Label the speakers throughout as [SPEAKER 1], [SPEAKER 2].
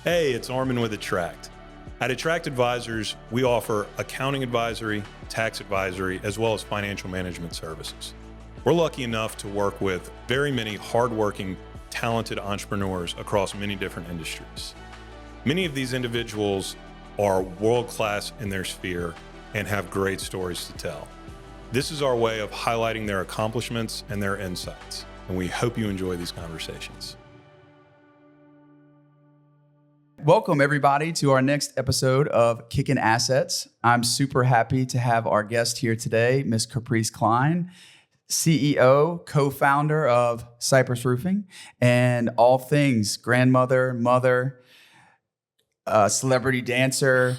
[SPEAKER 1] Hey, it's Armin with Attract. At Attract Advisors, we offer accounting advisory, tax advisory, as well as financial management services. We're lucky enough to work with very many hardworking, talented entrepreneurs across many different industries. Many of these individuals are world-class in their sphere and have great stories to tell. This is our way of highlighting their accomplishments and their insights, and we hope you enjoy these conversations.
[SPEAKER 2] Welcome, everybody, to our next episode of Kickin' Assets. I'm super happy to have our guest here today, Miss Caprice Cline, CEO, co-founder of Cypress Roofing, and all things grandmother, mother, celebrity dancer,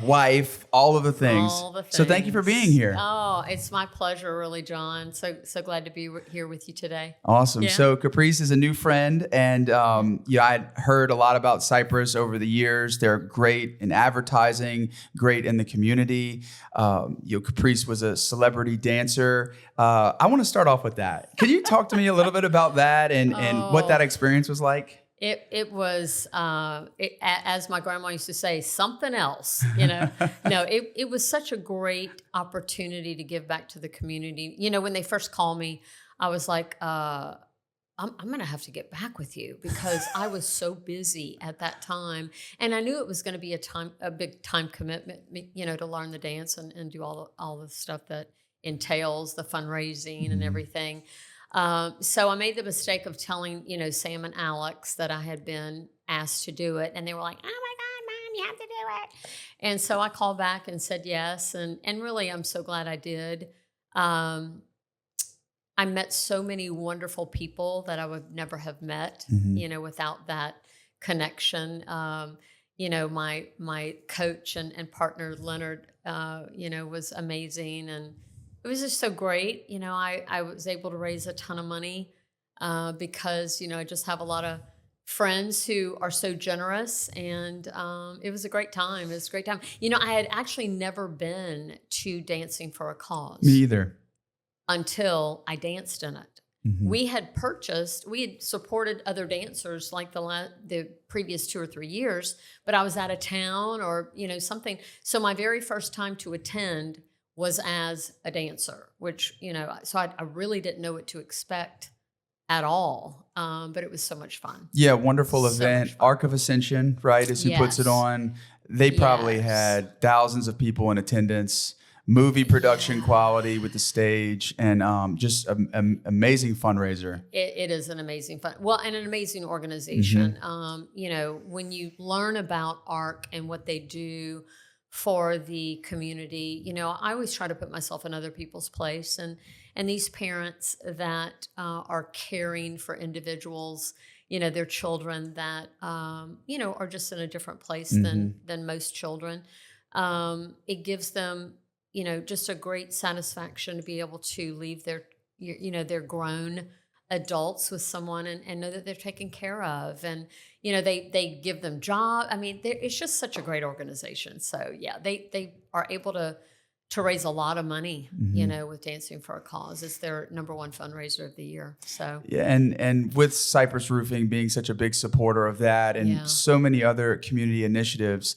[SPEAKER 2] wife, all of the things. So thank you for being here.
[SPEAKER 3] Oh, it's my pleasure, really, John. So glad to be here with you today.
[SPEAKER 2] Awesome.
[SPEAKER 3] Yeah.
[SPEAKER 2] So Caprice is a new friend, and I'd heard a lot about Cypress over the years. They're great in advertising, great in the community. Caprice was a celebrity dancer. I want to start off with that. Can you talk to me a little bit about that and what that experience was like?
[SPEAKER 3] It was, as my grandma used to say, something else, No, it was such a great opportunity to give back to the community. When they first called me, I was like, I'm going to have to get back with you because I was so busy at that time. And I knew it was going to be a big time commitment, to learn the dance and do all the stuff that entails the fundraising and everything. So I made the mistake of telling, Sam and Alex that I had been asked to do it. And they were like, oh my God, Mom, you have to do it. And so I called back and said yes. And really, I'm so glad I did. I met so many wonderful people that I would never have met, without that connection. My coach and partner, Leonard, was amazing. And it was just so great. I was able to raise a ton of money because, I just have a lot of friends who are so generous. And it was a great time. It was a great time. I had actually never been to Dancing for a Cause.
[SPEAKER 2] Me either.
[SPEAKER 3] Until I danced in it. Mm-hmm. We had supported other dancers like the previous 2 or 3 years, but I was out of town or, something. So my very first time to attend was as a dancer, which, so I really didn't know what to expect at all. But it was so much fun.
[SPEAKER 2] Yeah, wonderful event. Ark of Ascension, right, is who puts it on. They probably had thousands of people in attendance, movie production quality with the stage, and just an amazing fundraiser.
[SPEAKER 3] It is an amazing and an amazing organization. Mm-hmm. When you learn about Ark and what they do for the community, I always try to put myself in other people's place, and these parents that are caring for individuals, their children that are just in a different place than most children. It gives them just a great satisfaction to be able to leave their grown adults with someone and know that they're taken care of. And, they give them job. I mean, it's just such a great organization. So yeah, they are able to raise a lot of money, with Dancing for a Cause. It's their number one fundraiser of the year. So
[SPEAKER 2] yeah, and with Cypress Roofing being such a big supporter of that and so many other community initiatives,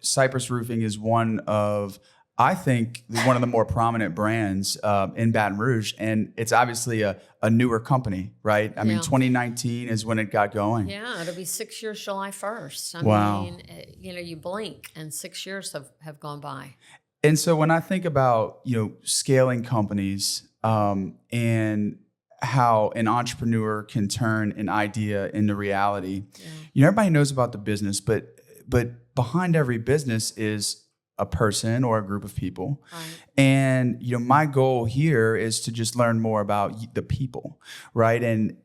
[SPEAKER 2] Cypress Roofing is one of the more prominent brands in Baton Rouge, and it's obviously a newer company, right? I mean, 2019 is when it got going.
[SPEAKER 3] Yeah, it'll be 6 years, July 1st. I mean, you blink and 6 years have gone by.
[SPEAKER 2] And so when I think about, scaling companies and how an entrepreneur can turn an idea into reality, everybody knows about the business, but behind every business is a person or a group of people. Right. And, my goal here is to just learn more about the people, right? And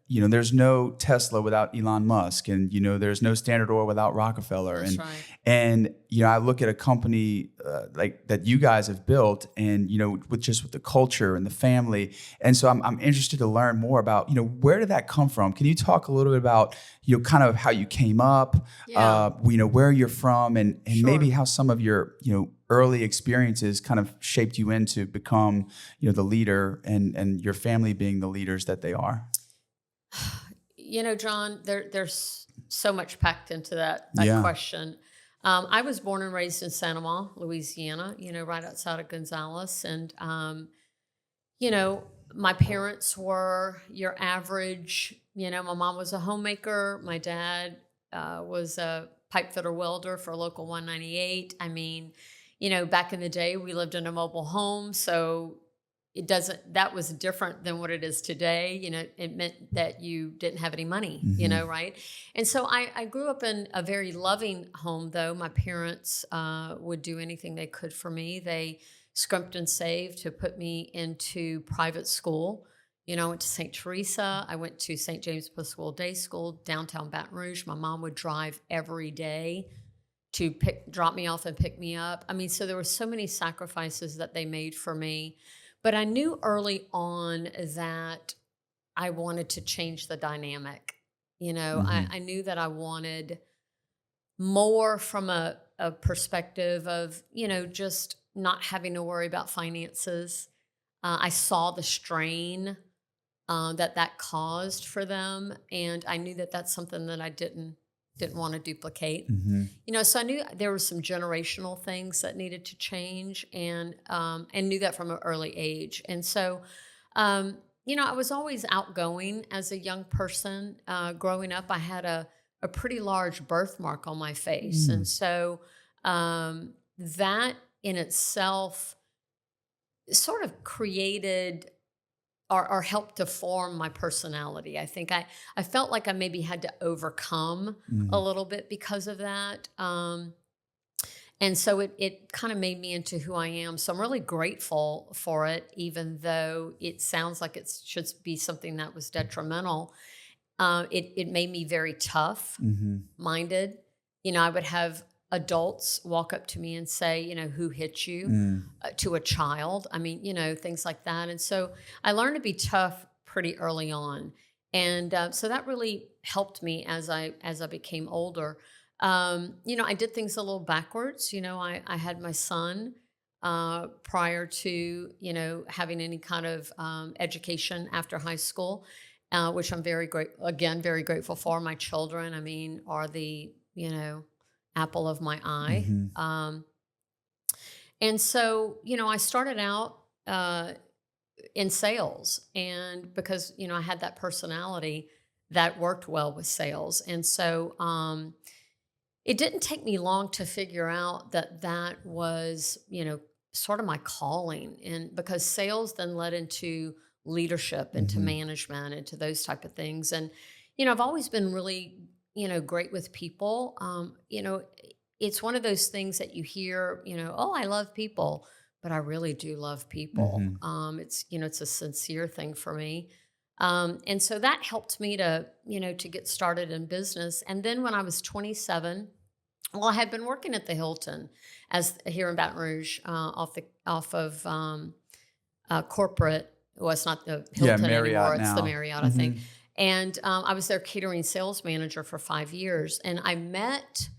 [SPEAKER 2] there's no Tesla without Elon Musk, and, there's no Standard Oil without Rockefeller.
[SPEAKER 3] That's
[SPEAKER 2] and,
[SPEAKER 3] right.
[SPEAKER 2] And, I look at a company like that you guys have built and, with the culture and the family. And so I'm interested to learn more about, where did that come from? Can you talk a little bit about, kind of how you came up, where you're from and maybe how some of your, early experiences kind of shaped you into become, the leader and your family being the leaders that they are?
[SPEAKER 3] John, there's so much packed into that question. I was born and raised in Santa Maria, Louisiana, right outside of Gonzales. And, my parents were your average, my mom was a homemaker. My dad was a pipe fitter welder for local 198. I mean, back in the day, we lived in a mobile home. So that was different than what it is today. It meant that you didn't have any money, right? And so I grew up in a very loving home, though. My parents would do anything they could for me. They scrimped and saved to put me into private school. I went to St. Teresa. I went to St. James Episcopal Day School, downtown Baton Rouge. My mom would drive every day to drop me off and pick me up. I mean, so there were so many sacrifices that they made for me. But I knew early on that I wanted to change the dynamic. I knew that I wanted more from a perspective of, just not having to worry about finances. I saw the strain that caused for them. And I knew that that's something that I didn't want to duplicate. So I knew there were some generational things that needed to change, and knew that from an early age. And so, I was always outgoing as a young person. Growing up, I had a pretty large birthmark on my face. And so that in itself sort of created or helped to form my personality. I think I felt like I maybe had to overcome a little bit because of that. And so it kind of made me into who I am. So I'm really grateful for it, even though it sounds like it should be something that was detrimental. It made me very tough-minded. I would have adults walk up to me and say, who hit you, to a child. I mean, things like that. And so I learned to be tough pretty early on. And so that really helped me as I became older. I did things a little backwards. I had my son prior to, having any kind of education after high school, which I'm very grateful for. My children, I mean, are the, apple of my eye. And so, I started out in sales, and because, I had that personality that worked well with sales. And so it didn't take me long to figure out that was, sort of my calling. And because sales then led into leadership, into management, into those type of things. And, I've always been really great with people. It's one of those things that you hear, oh, I love people, but I really do love people. It's, it's a sincere thing for me. And so that helped me to get started in business. And then when I was 27, well, I had been working at the Hilton here in Baton Rouge, off of corporate. Well, it's not the Hilton anymore. It's the Marriott, I think. And I was their catering sales manager for 5 years. And I met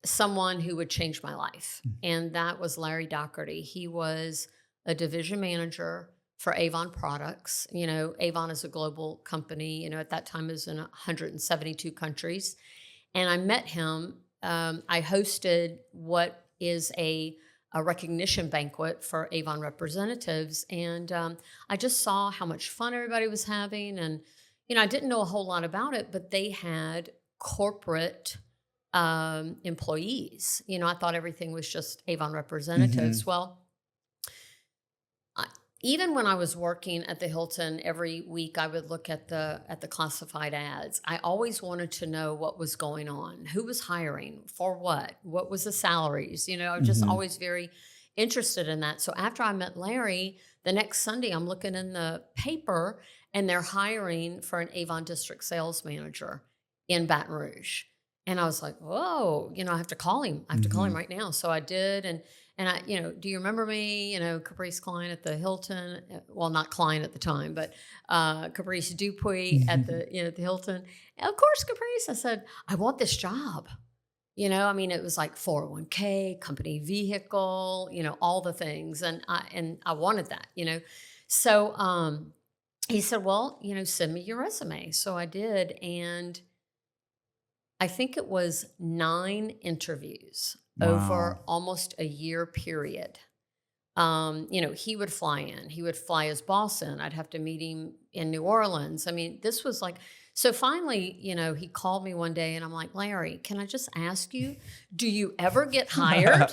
[SPEAKER 3] someone who would change my life. And that was Larry Doherty. He was a division manager for Avon products. Avon is a global company. At that time it was in 172 countries. And I met him. I hosted what is a recognition banquet for Avon representatives. And I just saw how much fun everybody was having. And I didn't know a whole lot about it, but they had corporate employees. I thought everything was just Avon representatives. Well, even when I was working at the Hilton, every week I would look at the classified ads. I always wanted to know what was going on, who was hiring, for what was the salaries. I was just always very interested in that. So after I met Larry, the next Sunday I'm looking in the paper and they're hiring for an Avon district sales manager in Baton Rouge. And I was like, whoa, I have to call him. I have to call him right now. So I did. And I, do you remember me, Caprice Cline at the Hilton? Well, not Cline at the time, but Caprice Dupuy at the Hilton. And of course, Caprice, I said, I want this job. It was like 401k, company vehicle, all the things. And I wanted that, So he said, well, send me your resume. So I did. And I think it was 9 interviews
[SPEAKER 2] Wow.
[SPEAKER 3] over almost a year period. He would fly in, he would fly his boss in. I'd have to meet him in New Orleans. I mean, this was like, so finally, he called me one day and I'm like, Larry, can I just ask you, do you ever get hired?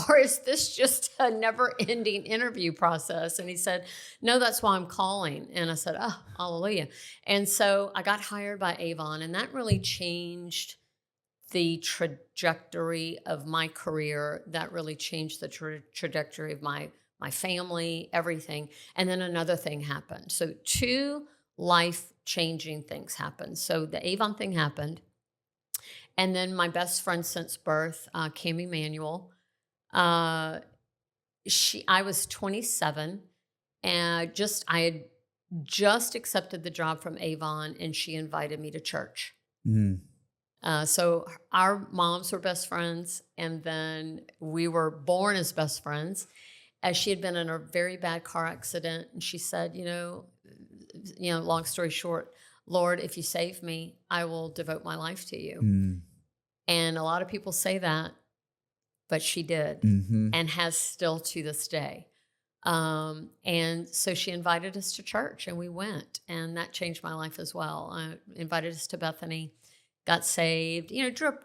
[SPEAKER 3] Or is this just a never ending interview process? And he said, no, that's why I'm calling. And I said, oh, hallelujah. And so I got hired by Avon, and that really changed the trajectory of my career. That really changed the trajectory of my family, everything. And then another thing happened. So 2 life-changing things happened. So the Avon thing happened. And then my best friend since birth, Cam Emanuel, I was 27, and I had just accepted the job from Avon, and she invited me to church.
[SPEAKER 2] Mm.
[SPEAKER 3] So our moms were best friends, and then we were born as best friends. As she had been in a very bad car accident, and she said, long story short, Lord, if you save me, I will devote my life to you.
[SPEAKER 2] Mm.
[SPEAKER 3] And a lot of people say that, but she did, and has still to this day. And so she invited us to church, and we went, and that changed my life as well. Invited us to Bethany, got saved,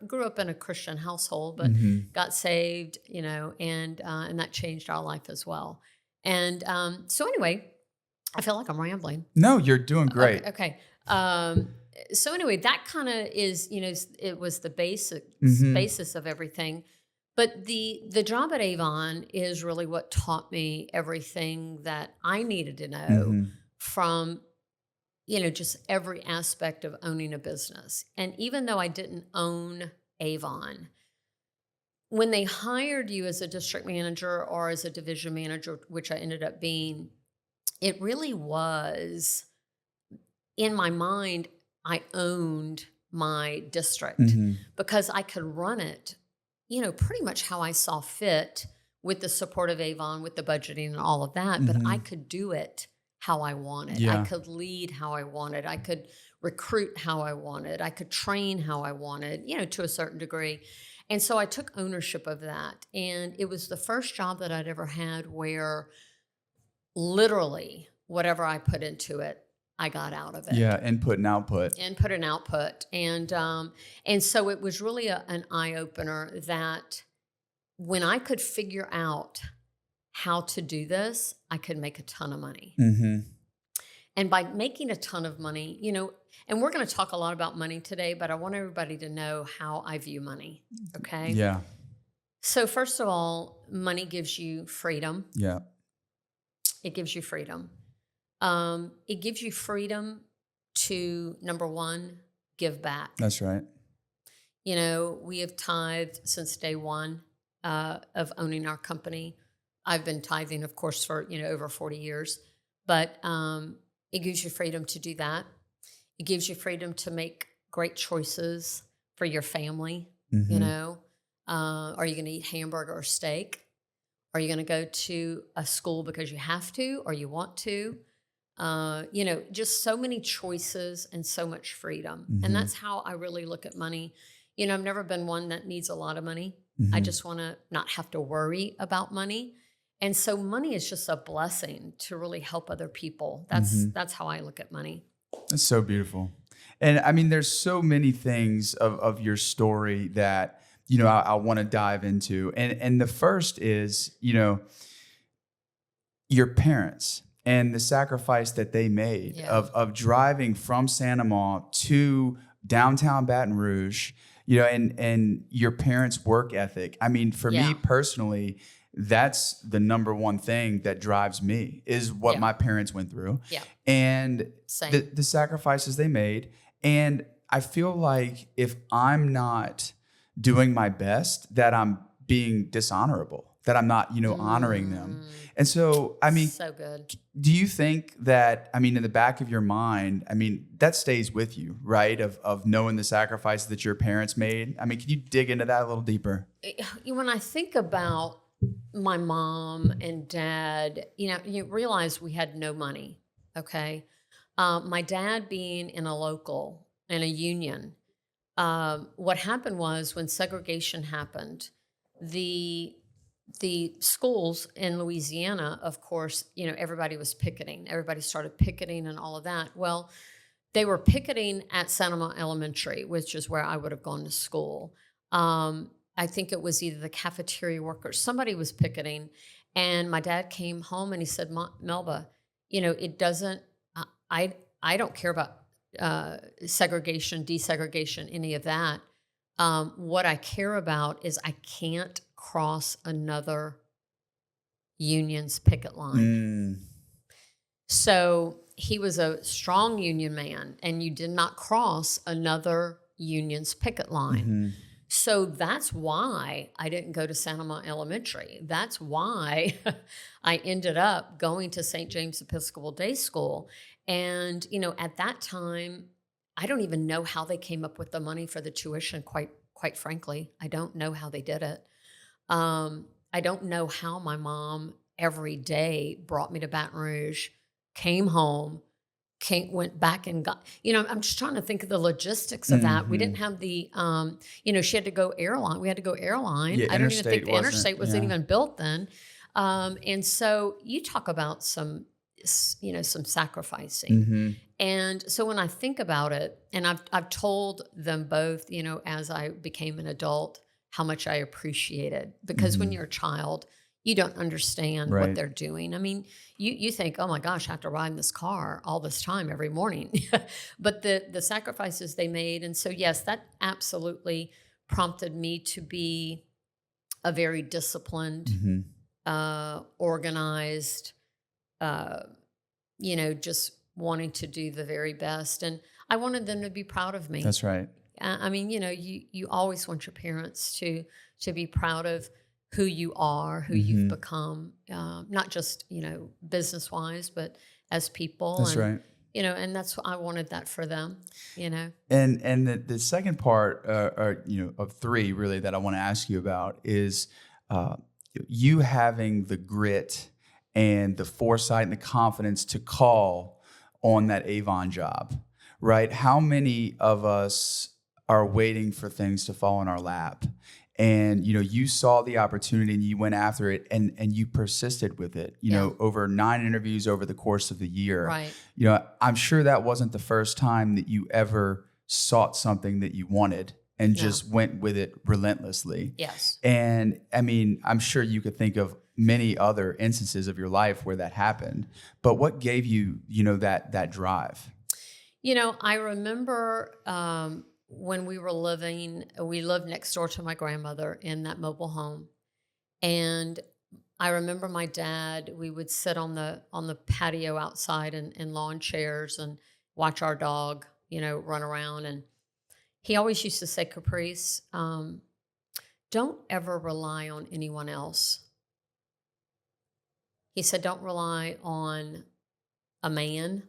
[SPEAKER 3] grew up in a Christian household, but got saved, and that changed our life as well. And so anyway, I feel like I'm rambling.
[SPEAKER 2] No, you're doing great.
[SPEAKER 3] Okay. So anyway, that kind of is, it was the basis of everything. But the job at Avon is really what taught me everything that I needed to know from, just every aspect of owning a business. And even though I didn't own Avon, when they hired you as a district manager or as a division manager, which I ended up being, it really was, in my mind, I owned my district because I could run it, pretty much how I saw fit with the support of Avon, with the budgeting and all of that. But I could do it how I wanted.
[SPEAKER 2] Yeah.
[SPEAKER 3] I could lead how I wanted. I could recruit how I wanted. I could train how I wanted, to a certain degree. And so I took ownership of that. And it was the first job that I'd ever had where literally whatever I put into it, I got out of it.
[SPEAKER 2] Yeah, input and output.
[SPEAKER 3] Input and output. And so it was really an eye-opener that when I could figure out how to do this, I could make a ton of money. And by making a ton of money, and we're going to talk a lot about money today, but I want everybody to know how I view money. Okay?
[SPEAKER 2] Yeah.
[SPEAKER 3] So first of all, money gives you freedom.
[SPEAKER 2] Yeah.
[SPEAKER 3] It gives you freedom. It gives you freedom to, number one, give back.
[SPEAKER 2] That's right.
[SPEAKER 3] We have tithed since day one of owning our company. I've been tithing, of course, for, over 40 years. But it gives you freedom to do that. It gives you freedom to make great choices for your family. Are you going to eat hamburger or steak? Are you going to go to a school because you have to or you want to? Just so many choices and so much freedom. And that's how I really look at money. I've never been one that needs a lot of money. I just want to not have to worry about money. And so money is just a blessing to really help other people. That's how I look at money.
[SPEAKER 2] That's so beautiful. And I mean, there's so many things of your story that, I want to dive into. And the first is, your parents and the sacrifice that they made of driving from Santa Maria to downtown Baton Rouge, and your parents' work ethic. I mean, for me personally, that's the number one thing that drives me is what my parents went through and the sacrifices they made. And I feel like if I'm not doing my best, that I'm being dishonorable, that I'm not, honoring them. And so, I mean,
[SPEAKER 3] so good.
[SPEAKER 2] Do you think that, in the back of your mind, that stays with you, right? Of knowing the sacrifices that your parents made. Can you dig into that a little deeper?
[SPEAKER 3] When I think about my mom and dad, you realize we had no money. Okay. My dad being in a union, what happened was when segregation happened, the schools in Louisiana, of course, everybody was picketing. Everybody started picketing and all of that. Well, they were picketing at Sanoma Elementary, which is where I would have gone to school. I think it was either the cafeteria workers, somebody was picketing. And my dad came home and he said, Melba, it doesn't, I don't care about segregation, desegregation, any of that. What I care about is I can't cross another union's picket line. So he was a strong union man, and you did not cross another union's picket line. So that's why I didn't go to Sanoma Elementary. That's why I ended up going to St. James Episcopal Day School. And, at that time, I don't even know how they came up with the money for the tuition, quite frankly. I don't know how they did it. I don't know how my mom every day brought me to Baton Rouge, came home, went back and got, I'm just trying to think of the logistics of that. We didn't have the, she had to go airline. We had to go airline.
[SPEAKER 2] Yeah,
[SPEAKER 3] I don't even think the
[SPEAKER 2] wasn't-
[SPEAKER 3] interstate wasn't even built then. And so you talk about some sacrificing. And so when I think about it, and I've told them both, as I became an adult, how much I appreciate it. Because when you're a child, you don't understand what they're doing. I mean, you think, oh my gosh, I have to ride in this car all this time every morning. But the sacrifices they made. And so, yes, that absolutely prompted me to be a very disciplined, organized, just wanting to do the very best. And I wanted them to be proud of me.
[SPEAKER 2] That's right.
[SPEAKER 3] I mean, you always want your parents to be proud of who you are, who you've become, not just, business-wise, but as people.
[SPEAKER 2] That's right.
[SPEAKER 3] And that's what I wanted that for them,
[SPEAKER 2] And the second part, of three really that I want to ask you about is you having the grit and the foresight and the confidence to call on that Avon job, right? How many of us are waiting for things to fall in our lap? And, you saw the opportunity and you went after it and you persisted with it, over 9 interviews over the course of the year.
[SPEAKER 3] Right.
[SPEAKER 2] I'm sure that wasn't the first time that you ever sought something that you wanted and just went with it relentlessly.
[SPEAKER 3] Yes.
[SPEAKER 2] And I mean, I'm sure you could think of many other instances of your life where that happened, but what gave you, that drive?
[SPEAKER 3] I remember, when we lived next door to my grandmother in that mobile home. And I remember my dad, we would sit on the patio outside in lawn chairs and watch our dog, run around. And he always used to say, Caprice, don't ever rely on anyone else. He said, don't rely on a man.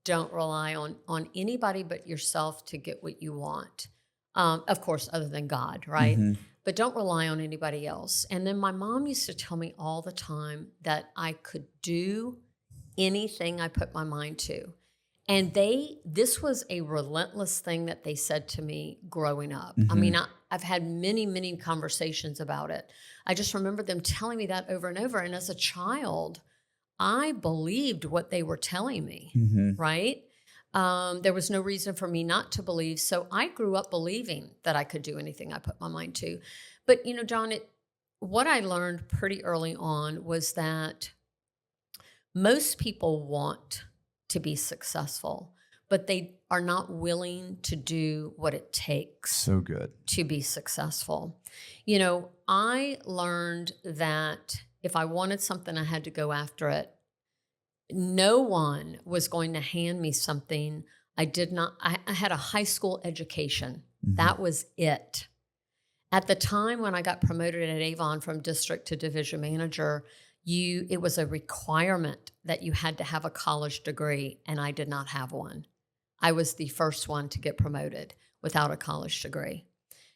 [SPEAKER 3] Don't rely on anybody but yourself to get what you want. Of course, other than God, right? But don't rely on anybody else. And then my mom used to tell me all the time that I could do anything I put my mind to. And this was a relentless thing that they said to me growing up. I mean, I've had many, many conversations about it. I just remember them telling me that over and over. And as a child, I believed what they were telling me, right? There was no reason for me not to believe. So I grew up believing that I could do anything I put my mind to. But, John, what I learned pretty early on was that most people want to be successful, but they are not willing to do what it takes
[SPEAKER 2] So good.
[SPEAKER 3] to be successful. I learned that if I wanted something, I had to go after it. No one was going to hand me something I did not. I had a high school education. That was it. At the time when I got promoted at Avon from district to division manager, it was a requirement that you had to have a college degree, and I did not have one. I was the first one to get promoted without a college degree.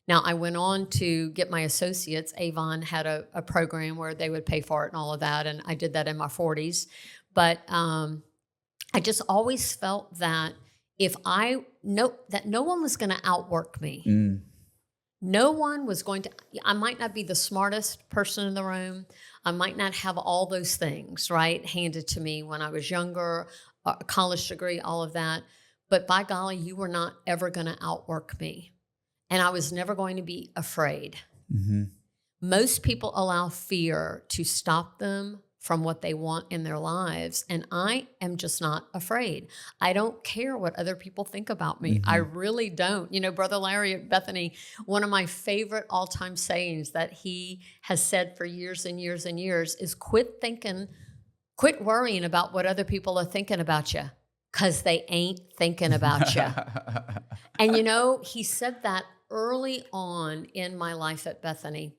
[SPEAKER 3] Now, I went on to get my associates. Avon had a program where they would pay for it and all of that, and I did that in my 40s. But I just always felt that if I know that no one was going to outwork me. No one was going to, I might not be the smartest person in the room. I might not have all those things, right, handed to me when I was younger, a college degree, all of that. But by golly, you were not ever going to outwork me. And I was never going to be afraid. Most people allow fear to stop them from what they want in their lives. And I am just not afraid. I don't care what other people think about me. I really don't. You know, Brother Larry at Bethany, one of my favorite all-time sayings that he has said for years and years and years is quit worrying about what other people are thinking about you, because they ain't thinking about you. And you know, he said that early on in my life at Bethany.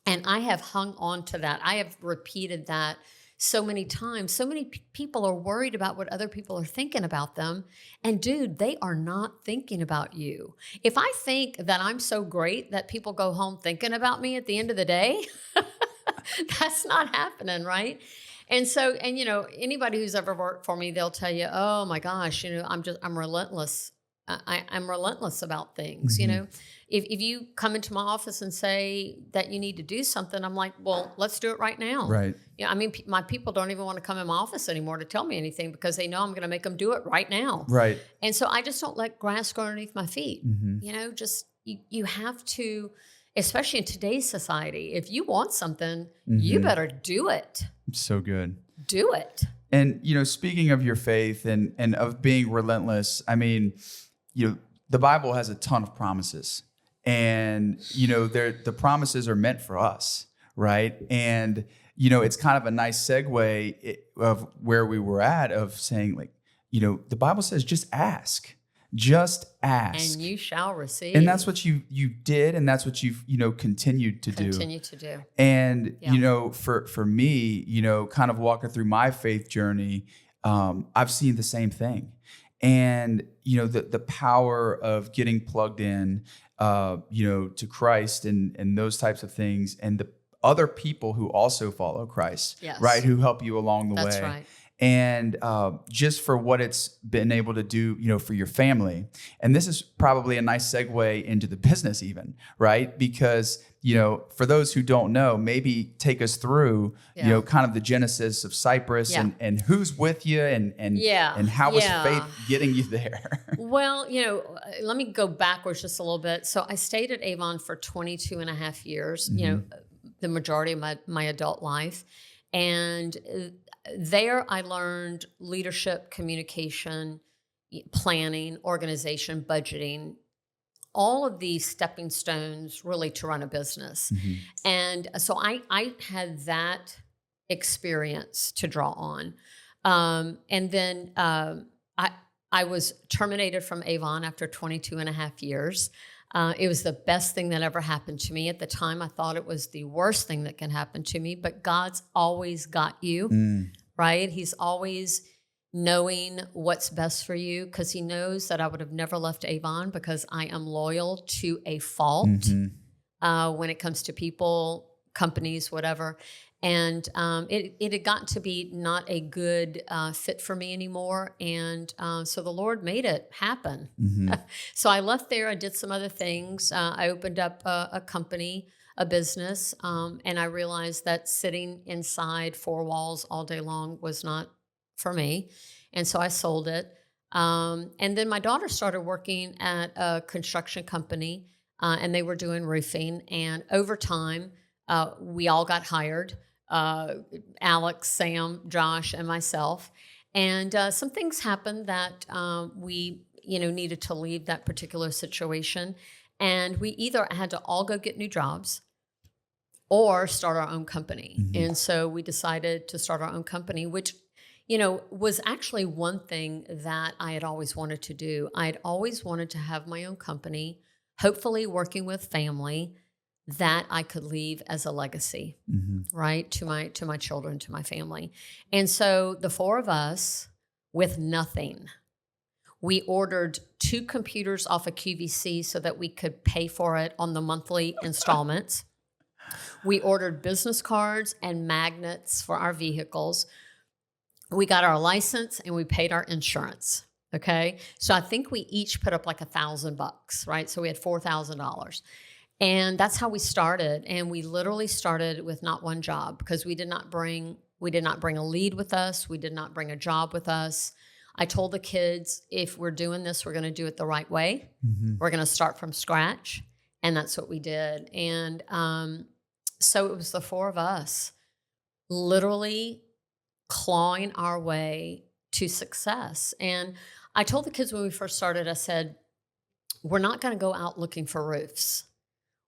[SPEAKER 3] And I have hung on to that. I have repeated that so many times. So many people are worried about what other people are thinking about them. And dude, they are not thinking about you. If I think that I'm so great that people go home thinking about me at the end of the day, that's not happening, right? And so, and you know, anybody who's ever worked for me, they'll tell you, oh my gosh, you know, I'm relentless. I'm relentless about things, you know. If you come into my office and say that you need to do something, I'm like, well, let's do it right now.
[SPEAKER 2] Right.
[SPEAKER 3] Yeah. I mean, my people don't even want to come in my office anymore to tell me anything because they know I'm going to make them do it right now.
[SPEAKER 2] Right.
[SPEAKER 3] And so I just don't let grass grow underneath my feet. You know, just you have to, especially in today's society, if you want something, you better do it.
[SPEAKER 2] So good.
[SPEAKER 3] Do it.
[SPEAKER 2] And, you know, speaking of your faith and of being relentless, I mean, you know, the Bible has a ton of promises. And, you know, the promises are meant for us, right? And, you know, it's kind of a nice segue of where we were at of saying, like, you know, the Bible says just ask. Just ask.
[SPEAKER 3] And you shall receive.
[SPEAKER 2] And that's what you did, and that's what you've, you know, continued to do.
[SPEAKER 3] Continue to do.
[SPEAKER 2] And, you know, for me, you know, kind of walking through my faith journey, I've seen the same thing. And, you know, the power of getting plugged in, you know, to Christ and those types of things, and the other people who also follow Christ, right, who help you along the way.
[SPEAKER 3] That's right.
[SPEAKER 2] And just for what it's been able to do, you know, for your family. And this is probably a nice segue into the business even, right? Because, you know, for those who don't know, maybe take us through, you know, kind of the genesis of Cypress and who's with you and how was faith getting you there?
[SPEAKER 3] Well, you know, let me go backwards just a little bit. So I stayed at Avon for 22 and a half years, you know, the majority of my adult life. And there I learned leadership, communication, planning, organization, budgeting, all of these stepping stones really to run a business. And so I had that experience to draw on. And then I was terminated from Avon after 22 and a half years. It was the best thing that ever happened to me. At the time, I thought it was the worst thing that can happen to me, but God's always got you, right? He's always knowing what's best for you, because he knows that I would have never left Avon because I am loyal to a fault when it comes to people, companies, whatever. And it had gotten to be not a good fit for me anymore. And so the Lord made it happen. So I left there. I did some other things. I opened up a company, a business. And I realized that sitting inside four walls all day long was not for me. And so I sold it. And then my daughter started working at a construction company, and they were doing roofing. And over time, we all got hired. Alex, Sam, Josh, and myself. And some things happened that we, you know, needed to leave that particular situation. And we either had to all go get new jobs or start our own company. And so we decided to start our own company, which, you know, was actually one thing that I had always wanted to do. I had always wanted to have my own company, hopefully working with family that I could leave as a legacy, right, to my children, to my family. And so the four of us, with nothing, we ordered 2 computers off of QVC so that we could pay for it on the monthly installments. We ordered business cards and magnets for our vehicles. We got our license and we paid our insurance. Okay. So I think we each put up like $1,000, right? So we had $4,000. And that's how we started. And we literally started with not one job, because we did not bring a lead with us. We did not bring a job with us. I told the kids, if we're doing this, we're going to do it the right way.
[SPEAKER 2] Mm-hmm.
[SPEAKER 3] We're going to start from scratch. And that's what we did. And so it was the four of us literally clawing our way to success. And I told the kids when we first started, I said, we're not going to go out looking for roofs.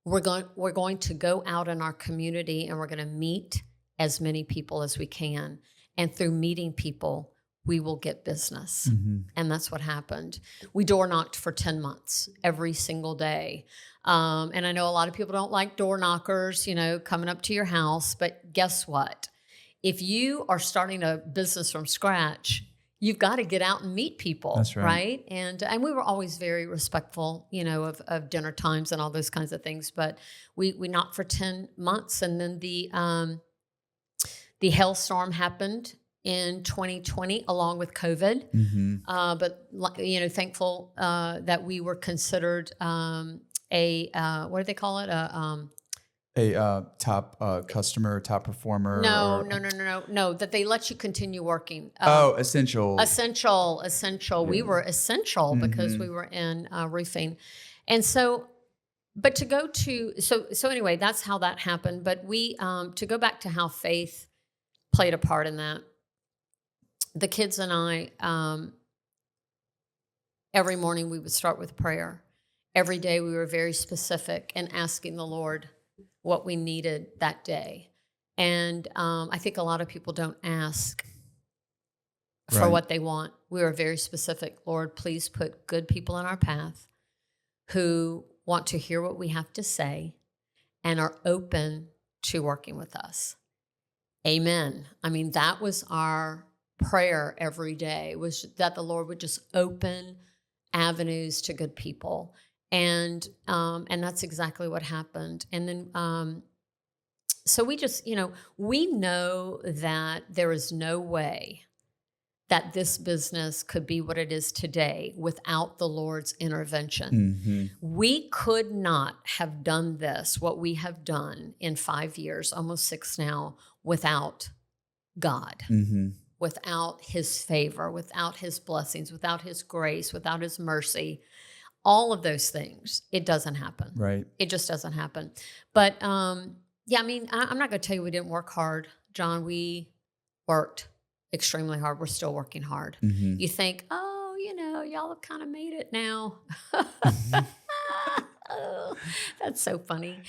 [SPEAKER 3] We're going to go out in our community, and we're going to meet as many people as we can. And through meeting people, we will get business.
[SPEAKER 2] Mm-hmm.
[SPEAKER 3] And that's what happened. We door knocked for 10 months, every single day. And I know a lot of people don't like door knockers, coming up to your house, but guess what? If you are starting a business from scratch, you've got to get out and meet people.
[SPEAKER 2] That's right.
[SPEAKER 3] And we were always very respectful, of dinner times and all those kinds of things. But we knocked for 10 months, and then the hailstorm happened in 2020 along with COVID.
[SPEAKER 2] Mm-hmm.
[SPEAKER 3] But thankful that we were considered what do they call it?
[SPEAKER 2] A top customer, top performer.
[SPEAKER 3] No. That they let you continue working.
[SPEAKER 2] Essential.
[SPEAKER 3] Essential. We were essential because we were in roofing, and so. But to go to so anyway, that's how that happened. But we to go back to how faith played a part in that. The kids and I, every morning we would start with prayer. Every day we were very specific in asking the Lord what we needed that day. And I think a lot of people don't ask for what they want. We were very specific. Lord, please put good people in our path who want to hear what we have to say and are open to working with us. Amen. I mean, that was our prayer every day, was that the Lord would just open avenues to good people. And that's exactly what happened. And then, so we just, we know that there is no way that this business could be what it is today without the Lord's intervention.
[SPEAKER 2] Mm-hmm.
[SPEAKER 3] We could not have done this, what we have done in 5 years, almost 6 now, without God.
[SPEAKER 2] Mm-hmm.
[SPEAKER 3] Without his favor, without his blessings, without his grace, without his mercy, all of those things, it doesn't happen.
[SPEAKER 2] Right.
[SPEAKER 3] It just doesn't happen. But I'm not going to tell you we didn't work hard, John. We worked extremely hard. We're still working hard.
[SPEAKER 2] Mm-hmm.
[SPEAKER 3] You think, y'all have kind of made it now. Oh, that's so funny.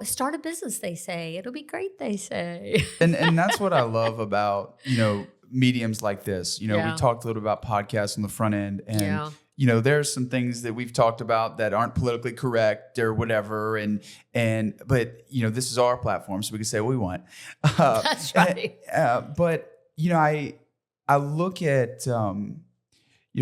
[SPEAKER 3] Start a business, they say. It'll be great, they say.
[SPEAKER 2] And that's what I love about, mediums like this. We talked a little about podcasts on the front end, and there's some things that we've talked about that aren't politically correct or whatever. But this is our platform, so we can say what we want.
[SPEAKER 3] That's right.
[SPEAKER 2] But I look at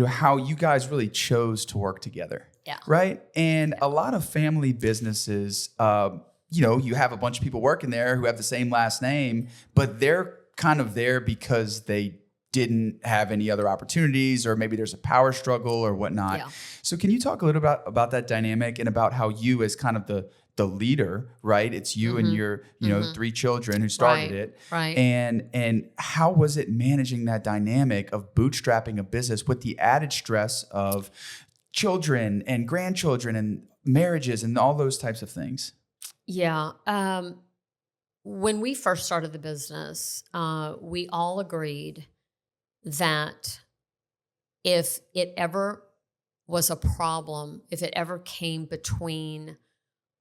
[SPEAKER 2] how you guys really chose to work together.
[SPEAKER 3] Yeah.
[SPEAKER 2] Right. And a lot of family businesses, you have a bunch of people working there who have the same last name, but they're kind of there because they didn't have any other opportunities, or maybe there's a power struggle or whatnot. Yeah. So can you talk a little about that dynamic and about how you, as kind of the leader, right? It's you and your, 3 children who started it.
[SPEAKER 3] Right.
[SPEAKER 2] And how was it managing that dynamic of bootstrapping a business with the added stress of children and grandchildren and marriages and all those types of things?
[SPEAKER 3] Yeah. When we first started the business, we all agreed that if it ever was a problem, if it ever came between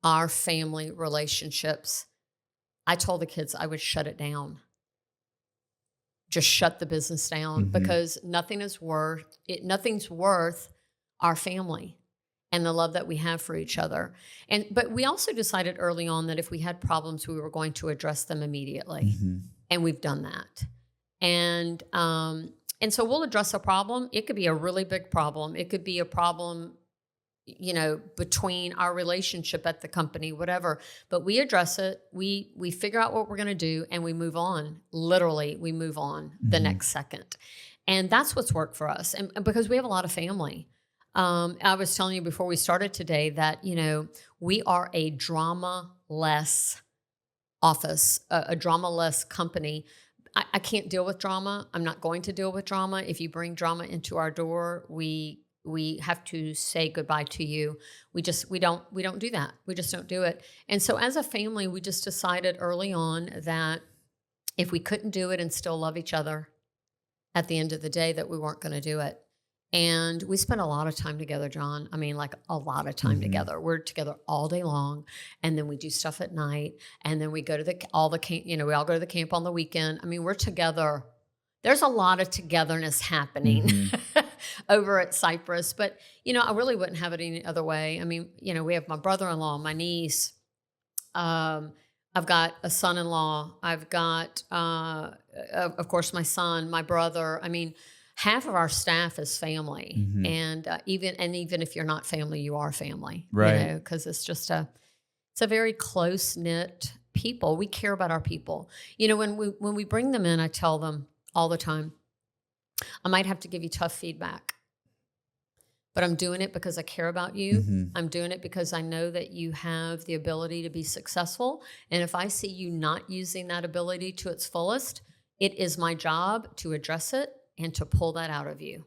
[SPEAKER 3] our family relationships, I told the kids I would shut it down. Just shut the business down, because nothing's worth our family and the love that we have for each other. But we also decided early on that if we had problems, we were going to address them immediately. And we've done that. And so we'll address a problem. It could be a really big problem. It could be a problem, between our relationship at the company, whatever. But we address it. We figure out what we're going to do, and we move on. Literally, we move on the next second. And that's what's worked for us. And because we have a lot of family. I was telling you before we started today that, we are a drama-less office, a drama-less company. I can't deal with drama. I'm not going to deal with drama. If you bring drama into our door, we have to say goodbye to you. We don't do that. We just don't do it. And so as a family, we just decided early on that if we couldn't do it and still love each other at the end of the day, that we weren't going to do it. And we spent a lot of time together, John. I mean, like a lot of time together. We're together all day long, and then we do stuff at night, and then we go to we all go to the camp on the weekend. I mean, we're together. There's a lot of togetherness happening over at Cypress, but I really wouldn't have it any other way. I mean, we have my brother-in-law, my niece. I've got a son-in-law. I've got, of course, my son, my brother. I mean, half of our staff is family, and even if you're not family, you are family,
[SPEAKER 2] right?
[SPEAKER 3] Because it's a very close knit people. We care about our people. When we bring them in, I tell them all the time, I might have to give you tough feedback, but I'm doing it because I care about you. I'm doing it because I know that you have the ability to be successful, and if I see you not using that ability to its fullest, it is my job to address it and to pull that out of you.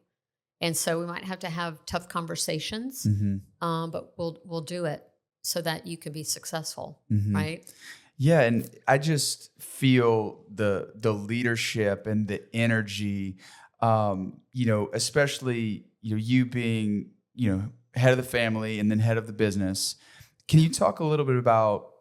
[SPEAKER 3] And so we might have to have tough conversations, but we'll do it so that you can be successful, right?
[SPEAKER 2] Yeah, and I just feel the leadership and the energy, especially you being head of the family and then head of the business. Can you talk a little bit about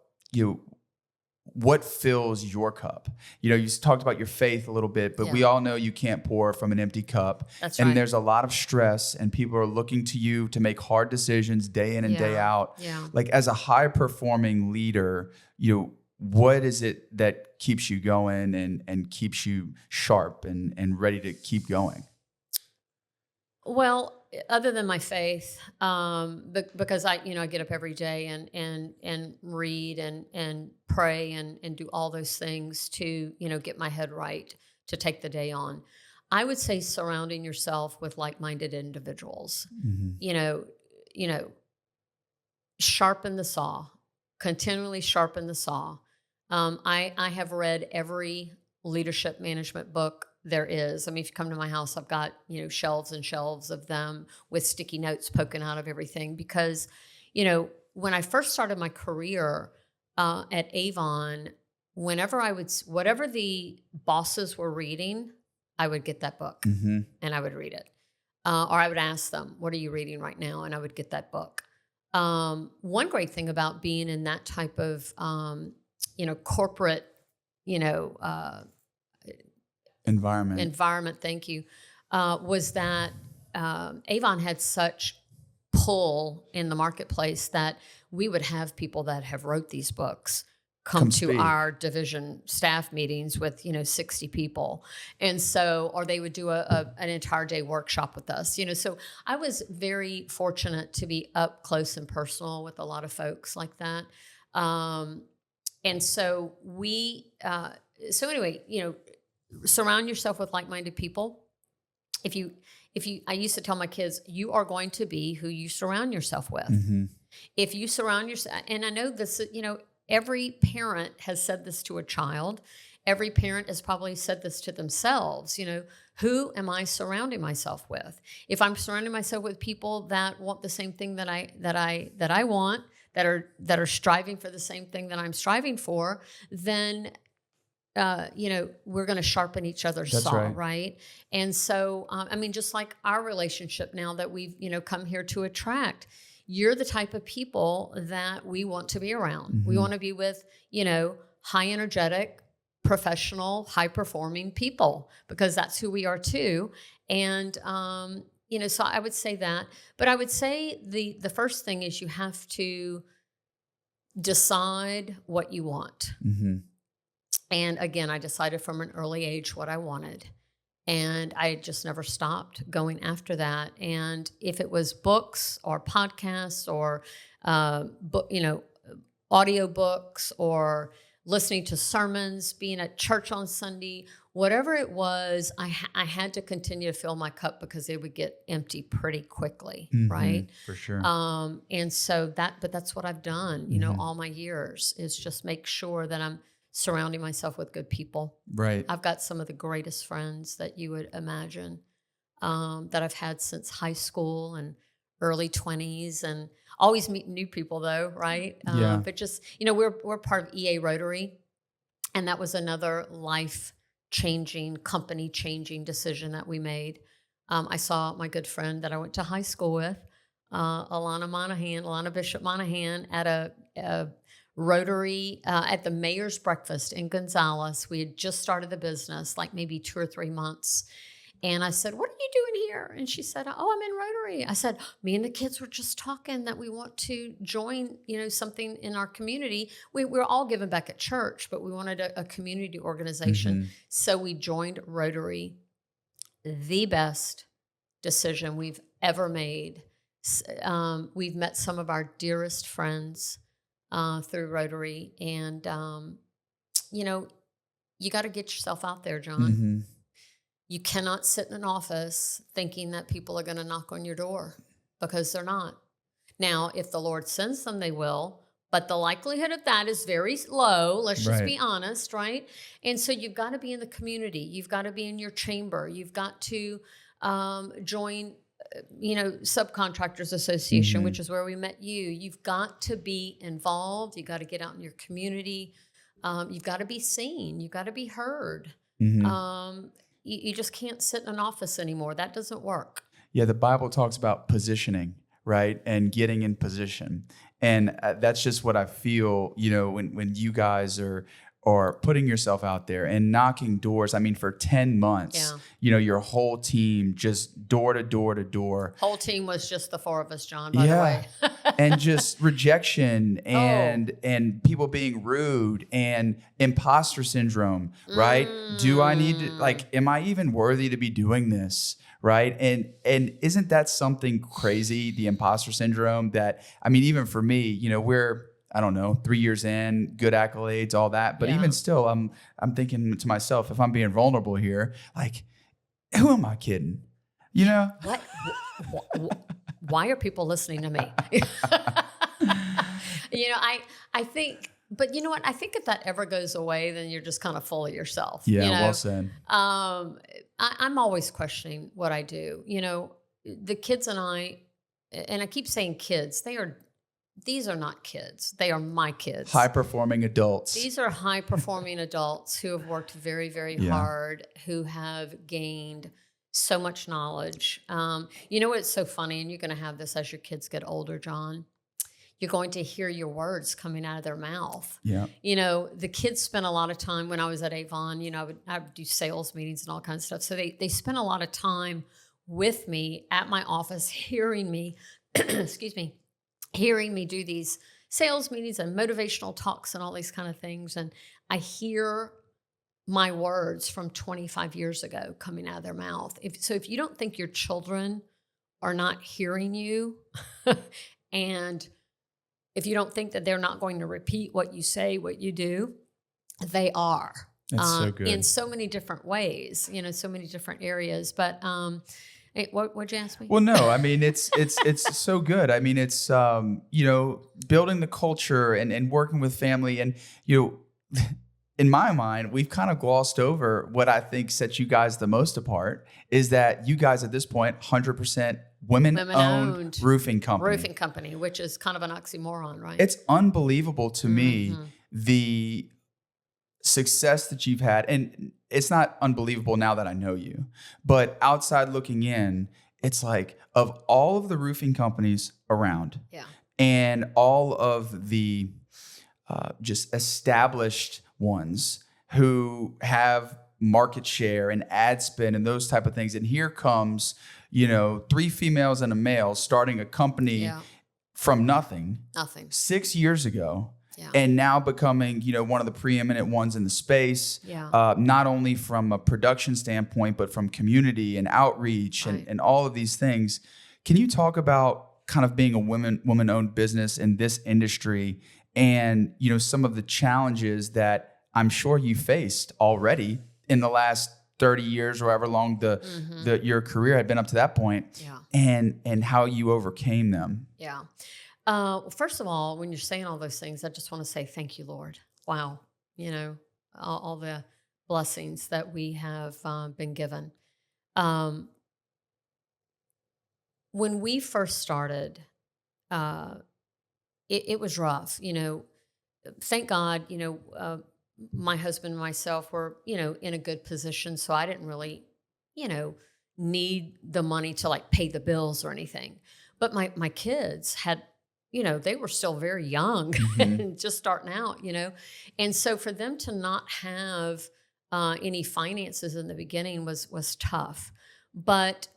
[SPEAKER 2] what fills your cup? You talked about your faith a little bit, but we all know you can't pour from an empty cup.
[SPEAKER 3] That's right.
[SPEAKER 2] And there's a lot of stress, and people are looking to you to make hard decisions day in and day out.
[SPEAKER 3] Yeah.
[SPEAKER 2] Like, as a high performing leader, what is it that keeps you going and keeps you sharp and ready to keep going?
[SPEAKER 3] Well, other than my faith, because I get up every day and read and pray and do all those things to, get my head right to take the day on. I would say surrounding yourself with like-minded individuals, sharpen the saw, continually sharpen the saw. I have read every leadership management book there is. I mean, if you come to my house, I've got, shelves and shelves of them with sticky notes poking out of everything. Because, when I first started my career at Avon, whatever the bosses were reading, I would get that book and I would read it. Or I would ask them, what are you reading right now? And I would get that book. One great thing about being in that type of, corporate, environment, thank you, was that Avon had such pull in the marketplace that we would have people that have wrote these books come to
[SPEAKER 2] speak.
[SPEAKER 3] our division staff meetings with 60 people, and so, or they would do an entire day workshop with us. So I was very fortunate to be up close and personal with a lot of folks like that. And so anyway, surround yourself with like-minded people. I used to tell my kids, you are going to be who you surround yourself with. If you surround yourself, and I know this, every parent has said this to a child. Every parent has probably said this to themselves. Who am I surrounding myself with? If I'm surrounding myself with people that want the same thing that I want, that are striving for the same thing that I'm striving for, then we're going to sharpen each other's saw, right? And so, just like our relationship now that we've, come here to attract, you're the type of people that we want to be around. We want to be with, high energetic, professional, high performing people, because that's who we are too. And, so I would say that, but I would say the first thing is you have to decide what you want. And again, I decided from an early age what I wanted. And I just never stopped going after that. And if it was books or podcasts or, audio books or listening to sermons, being at church on Sunday, whatever it was, I had to continue to fill my cup because it would get empty pretty quickly, right?
[SPEAKER 2] For sure.
[SPEAKER 3] And so that's what I've done, you know, all my years, is just make sure that I'm surrounding myself with good people.
[SPEAKER 2] Right.
[SPEAKER 3] I've got some of the greatest friends that you would imagine, that I've had since high school and early 20s, and always meet new people though, right?
[SPEAKER 2] Yeah.
[SPEAKER 3] But just, you know, we're part of EA Rotary, and that was another life-changing, company-changing decision that we made. I saw my good friend that I went to high school with, Alana Bishop Monahan, at a Rotary, at the mayor's breakfast in Gonzales. We had just started the business, like maybe 2 or 3 months. And I said, "What are you doing here?" And she said, "Oh, I'm in Rotary." I said, "Me and the kids were just talking that we want to join, you know, something in our community. We're all giving back at church, but we wanted a community organization." So we joined Rotary. The best decision we've ever made. We've met some of our dearest friends through Rotary. And, you know, you got to get yourself out there, John. You cannot sit in an office thinking that people are going to knock on your door, because they're not. Now, if the Lord sends them, they will, but the likelihood of that is very low. Let's just be honest, right? And so you've got to be in the community. You've got to be in your chamber. You've got to join, you know, Subcontractors Association, which is where we met you. You've got to be involved. You've got to get out in your community. You've got to be seen. You've got to be heard. You just can't sit in an office anymore. That doesn't work.
[SPEAKER 2] Yeah, the Bible talks about positioning, right? And getting in position. And that's just what I feel, you know, when you guys are putting yourself out there and knocking doors. I mean, for 10 months, you know, your whole team just door to door to door.
[SPEAKER 3] Whole team was just the 4 of us, John, by the way.
[SPEAKER 2] And just rejection and people being rude and imposter syndrome, right? Do I need to, like, am I even worthy to be doing this? Right. And isn't that something crazy, the imposter syndrome, that, I mean, even for me, you know, we're, I don't know, 3 years in, good accolades, all that. But even still, I'm thinking to myself, if I'm being vulnerable here, like, who am I kidding? You know?
[SPEAKER 3] What? Why are people listening to me? You know, I think, but you know what? I think if that ever goes away, then you're just kind of full of yourself.
[SPEAKER 2] Yeah,
[SPEAKER 3] you know?
[SPEAKER 2] well said.
[SPEAKER 3] I'm always questioning what I do. You know, the kids and I keep saying kids, these are not kids. They are my kids.
[SPEAKER 2] High-performing adults.
[SPEAKER 3] These are high-performing adults who have worked very, very hard, who have gained so much knowledge. You know what's so funny, and you're going to have this as your kids get older, John? You're going to hear your words coming out of their mouth. Yeah. You know, the kids spent a lot of time when I was at Avon, you know, I would do sales meetings and all kinds of stuff. So they spent a lot of time with me at my office, hearing me, excuse me, hearing me do these sales meetings and motivational talks and all these kind of things. And I hear my words from 25 years ago coming out of their mouth. If you don't think your children are not hearing you, and if you don't think that they're not going to repeat what you say, what you do, they are.
[SPEAKER 2] That's so good.
[SPEAKER 3] In so many different ways, you know, so many different areas. But what'd you ask me?
[SPEAKER 2] Well, no, I mean, it's so good. I mean, it's, you know, building the culture and working with family. And, you know, in my mind, we've kind of glossed over what I think sets you guys the most apart, is that you guys at this point, 100% women-owned roofing company.
[SPEAKER 3] Roofing company, which is kind of an oxymoron, right?
[SPEAKER 2] It's unbelievable to me, the success that you've had. And it's not unbelievable now that I know you, but outside looking in, it's like, of all of the roofing companies around, and all of the just established ones who have market share and ad spend and those type of things. And here comes, you know, 3 females and a male starting a company from nothing 6 years ago. And now becoming, you know, one of the preeminent ones in the space, not only from a production standpoint, but from community and outreach and all of these things. Can you talk about kind of being a woman-owned business in this industry and, some of the challenges that I'm sure you faced already in the last 30 years or however long your career had been up to that point, and how you overcame them.
[SPEAKER 3] Yeah. Well, first of all, when you're saying all those things, I just want to say thank you, Lord. Wow. All the blessings that we have been given. When we first started, it was rough. Thank God, my husband and myself were, in a good position. So I didn't really, need the money to like pay the bills or anything. But my kids had, they were still very young and just starting out, And so for them to not have any finances in the beginning was tough. But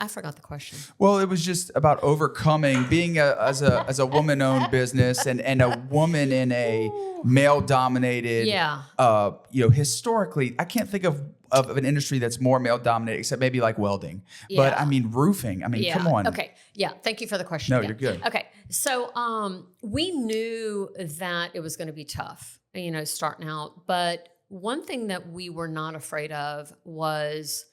[SPEAKER 3] I forgot the question.
[SPEAKER 2] Well, it was just about overcoming being as a woman-owned business and a woman in a male-dominated. Historically, I can't think of an industry that's more male-dominated except maybe like welding. But I mean, roofing. I mean, come on.
[SPEAKER 3] Okay. Yeah. Thank you for the question.
[SPEAKER 2] No,
[SPEAKER 3] again.
[SPEAKER 2] You're good.
[SPEAKER 3] Okay. So we knew that it was going to be tough, starting out. But one thing that we were not afraid of was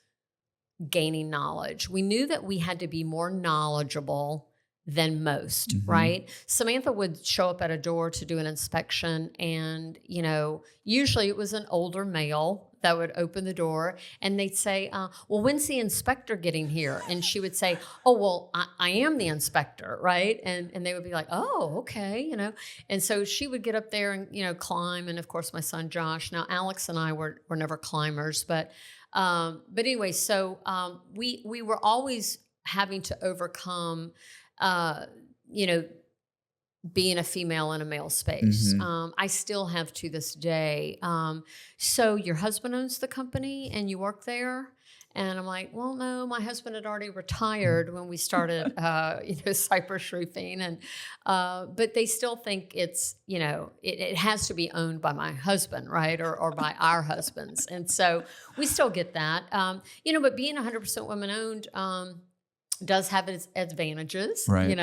[SPEAKER 3] gaining knowledge. We knew that we had to be more knowledgeable than most, right? Samantha would show up at a door to do an inspection, and, usually it was an older male that would open the door, and they'd say, well, when's the inspector getting here? And she would say, oh, well, I am the inspector, right? And they would be like, oh, okay, And so she would get up there and, climb. And of course, my son, Josh, now Alex and I were never climbers, but anyway, so we were always having to overcome, being a female in a male space. I still have to this day. So your husband owns the company and you work there? And I'm like, well, no, my husband had already retired when we started, Cypress Roofing. And, but they still think it's, it has to be owned by my husband, right? Or by our husbands. And so we still get that, but being 100% women owned, does have its advantages,
[SPEAKER 2] right.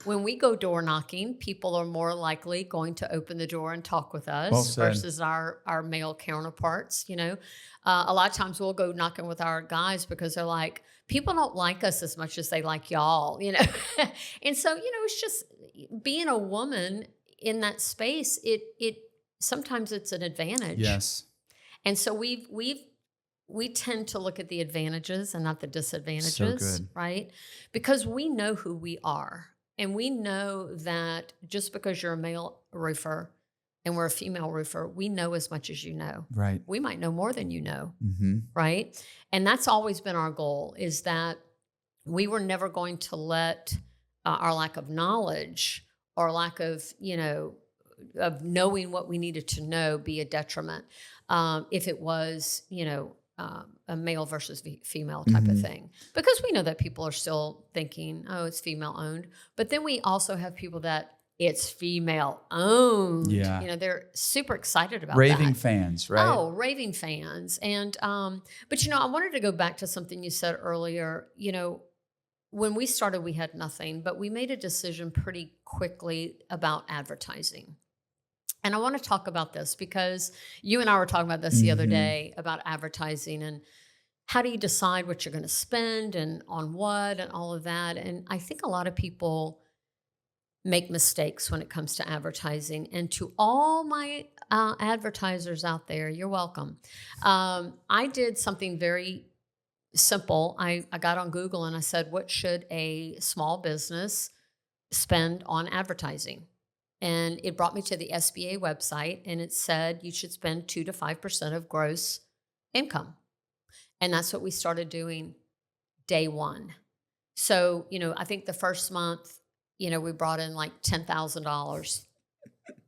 [SPEAKER 3] When we go door knocking, people are more likely going to open the door and talk with us versus our male counterparts, A lot of times we'll go knocking with our guys because they're like, people don't like us as much as they like y'all, And so, it's just being a woman in that space, it sometimes it's an advantage.
[SPEAKER 2] Yes.
[SPEAKER 3] And so we tend to look at the advantages and not the disadvantages,
[SPEAKER 2] so good.
[SPEAKER 3] Right? Because we know who we are. And we know that just because you're a male roofer and we're a female roofer, we know as much as you know.
[SPEAKER 2] Right.
[SPEAKER 3] We might know more than you know, right? And that's always been our goal, is that we were never going to let our lack of knowledge or lack of, of knowing what we needed to know be a detriment. If it was, a male versus female type of thing, because we know that people are still thinking, oh, it's female owned. But then we also have people that it's female owned.
[SPEAKER 2] Yeah.
[SPEAKER 3] They're super excited about
[SPEAKER 2] raving
[SPEAKER 3] that.
[SPEAKER 2] fans, right?
[SPEAKER 3] Oh, raving fans. And, but I wanted to go back to something you said earlier. When we started, we had nothing, but we made a decision pretty quickly about advertising. And I want to talk about this because you and I were talking about this the other day about advertising and how do you decide what you're going to spend and on what and all of that. And I think a lot of people make mistakes when it comes to advertising. And to all my advertisers out there, you're welcome. I did something very simple. I got on Google and I said, what should a small business spend on advertising? And it brought me to the SBA website, and it said you should spend 2 to 5% of gross income. And that's what we started doing day one. So, I think the first month, we brought in like $10,000.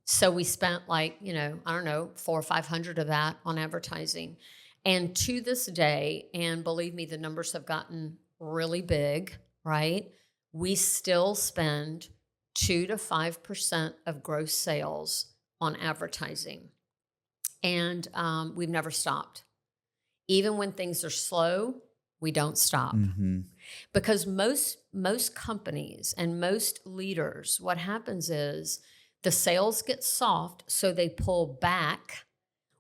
[SPEAKER 3] So we spent like, I don't know, 400 or 500 of that on advertising. And to this day, and believe me, the numbers have gotten really big, right? We still spend 2 to 5% of gross sales on advertising. And we've never stopped. Even when things are slow, we don't stop. Because most companies and most leaders, what happens is The sales get soft, so they pull back,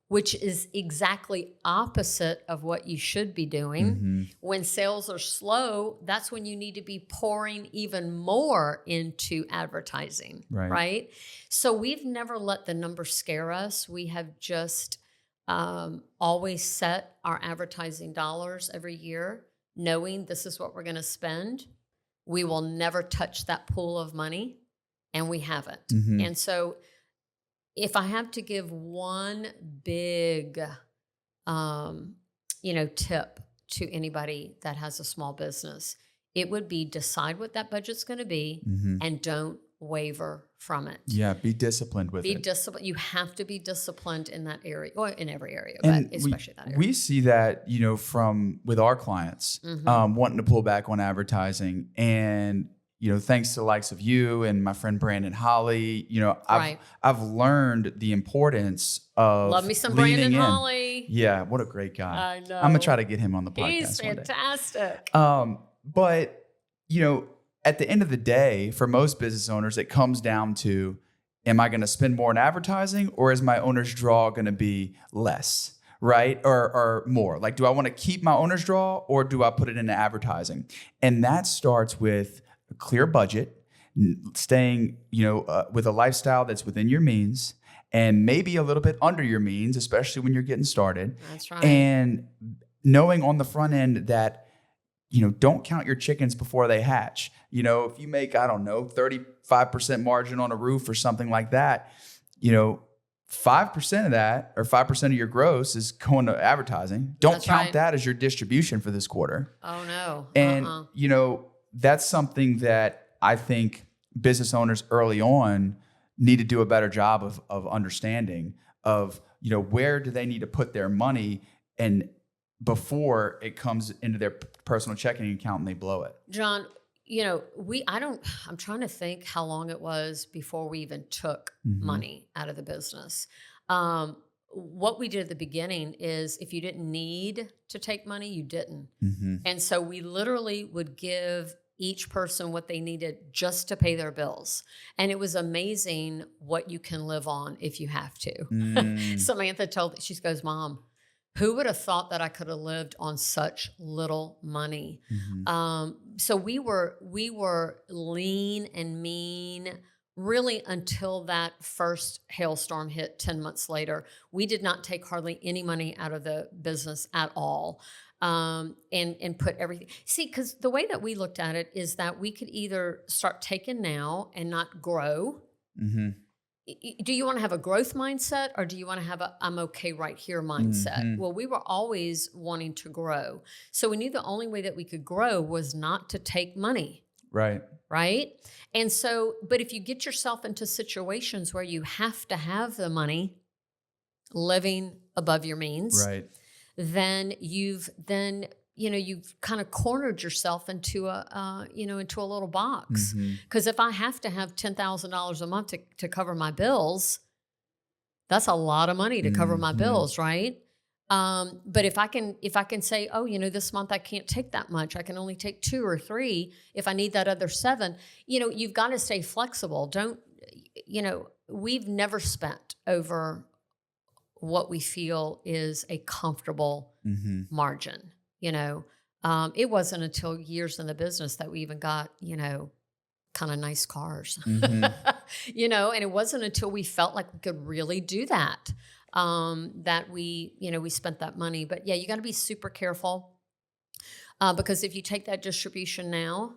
[SPEAKER 3] which is exactly opposite of what you should be doing. When sales are slow, that's when you need to be pouring even more into advertising, right? So we've never let the numbers scare us. We have just always set our advertising dollars every year, knowing this is what we're going to spend. We will never touch that pool of money, and we haven't. And so if I have to give one big, tip to anybody that has a small business, it would be decide what that budget's going to be and don't waver from it.
[SPEAKER 2] Yeah, be disciplined with it.
[SPEAKER 3] Be disciplined. You have to be disciplined in that area, or in every area, but especially that area.
[SPEAKER 2] We see that, with our clients wanting to pull back on advertising, and thanks to the likes of you and my friend Brandon Holly, I've learned the importance of
[SPEAKER 3] love me some Brandon Holly.
[SPEAKER 2] Yeah, what a great guy.
[SPEAKER 3] I know.
[SPEAKER 2] I'm gonna try to get him on the podcast.
[SPEAKER 3] He's fantastic.
[SPEAKER 2] But at the end of the day, for most business owners, it comes down to, am I going to spend more on advertising, or is my owner's draw going to be less? Right? Or more? Like, do I want to keep my owner's draw, or do I put it into advertising? And that starts with a clear budget, staying, with a lifestyle that's within your means, and maybe a little bit under your means, especially when you're getting started.
[SPEAKER 3] That's right.
[SPEAKER 2] And knowing on the front end that, don't count your chickens before they hatch. If you make, 35% margin on a roof or something like that, 5% of that, or 5% of your gross, is going to advertising. Don't count that as your distribution for this quarter.
[SPEAKER 3] Oh, no.
[SPEAKER 2] And, that's something that I think business owners early on need to do a better job of understanding of, where do they need to put their money, and before it comes into their personal checking account and they blow it.
[SPEAKER 3] John, I'm trying to think how long it was before we even took money out of the business. What we did at the beginning is, if you didn't need to take money, you didn't. And so we literally would give each person what they needed just to pay their bills. And it was amazing what you can live on if you have to. Samantha she goes, Mom, who would have thought that I could have lived on such little money? So we were lean and mean really until that first hailstorm hit 10 months later. We did not take hardly any money out of the business at all. And put everything. See, because the way that we looked at it is that we could either start taking now and not grow. Do you want to have a growth mindset, or do you want to have a I'm okay right here mindset? Well, we were always wanting to grow. So we knew the only way that we could grow was not to take money. Right? And so, but if you get yourself into situations where you have to have the money living above your means, then you've kind of cornered yourself into a little box. Because if I have to have $10,000 a month to cover my bills, that's a lot of money to cover my bills, right? But if I can say, this month I can't take that much, I can only take 2 or 3. If I need that other 7, you've got to stay flexible. We've never spent over what we feel is a comfortable margin. It wasn't until years in the business that we even got, kind of nice cars, and it wasn't until we felt like we could really do that, that we spent that money. But yeah, you got to be super careful, because if you take that distribution now,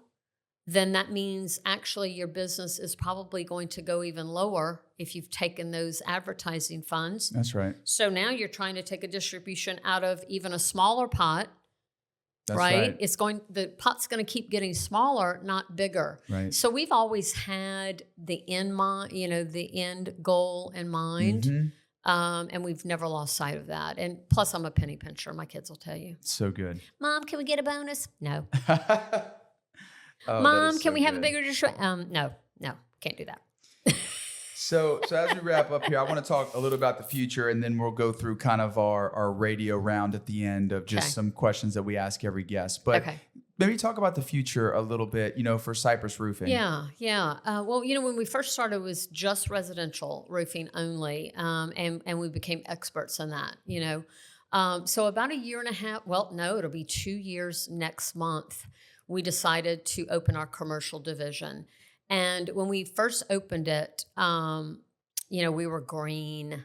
[SPEAKER 3] then that means actually your business is probably going to go even lower if you've taken those advertising funds.
[SPEAKER 2] That's right.
[SPEAKER 3] So now you're trying to take a distribution out of even a smaller pot. That's right. The pot's going to keep getting smaller, not bigger.
[SPEAKER 2] Right.
[SPEAKER 3] So we've always had the end goal in mind. And we've never lost sight of that. And plus I'm a penny pincher. My kids will tell you.
[SPEAKER 2] So good.
[SPEAKER 3] Mom, can we get a bonus? No.
[SPEAKER 2] Oh,
[SPEAKER 3] Mom, can we have a bigger distribution? No, can't do that.
[SPEAKER 2] So as we wrap up here, I want to talk a little about the future, and then we'll go through kind of our radio round at the end of just some questions that we ask every guest. But Maybe talk about the future a little bit, for Cypress Roofing.
[SPEAKER 3] Yeah. Well, when we first started, it was just residential roofing only, and we became experts in that. So about a year and a half. Well, no, it'll be 2 years next month. We decided to open our commercial division, and when we first opened it, we were green,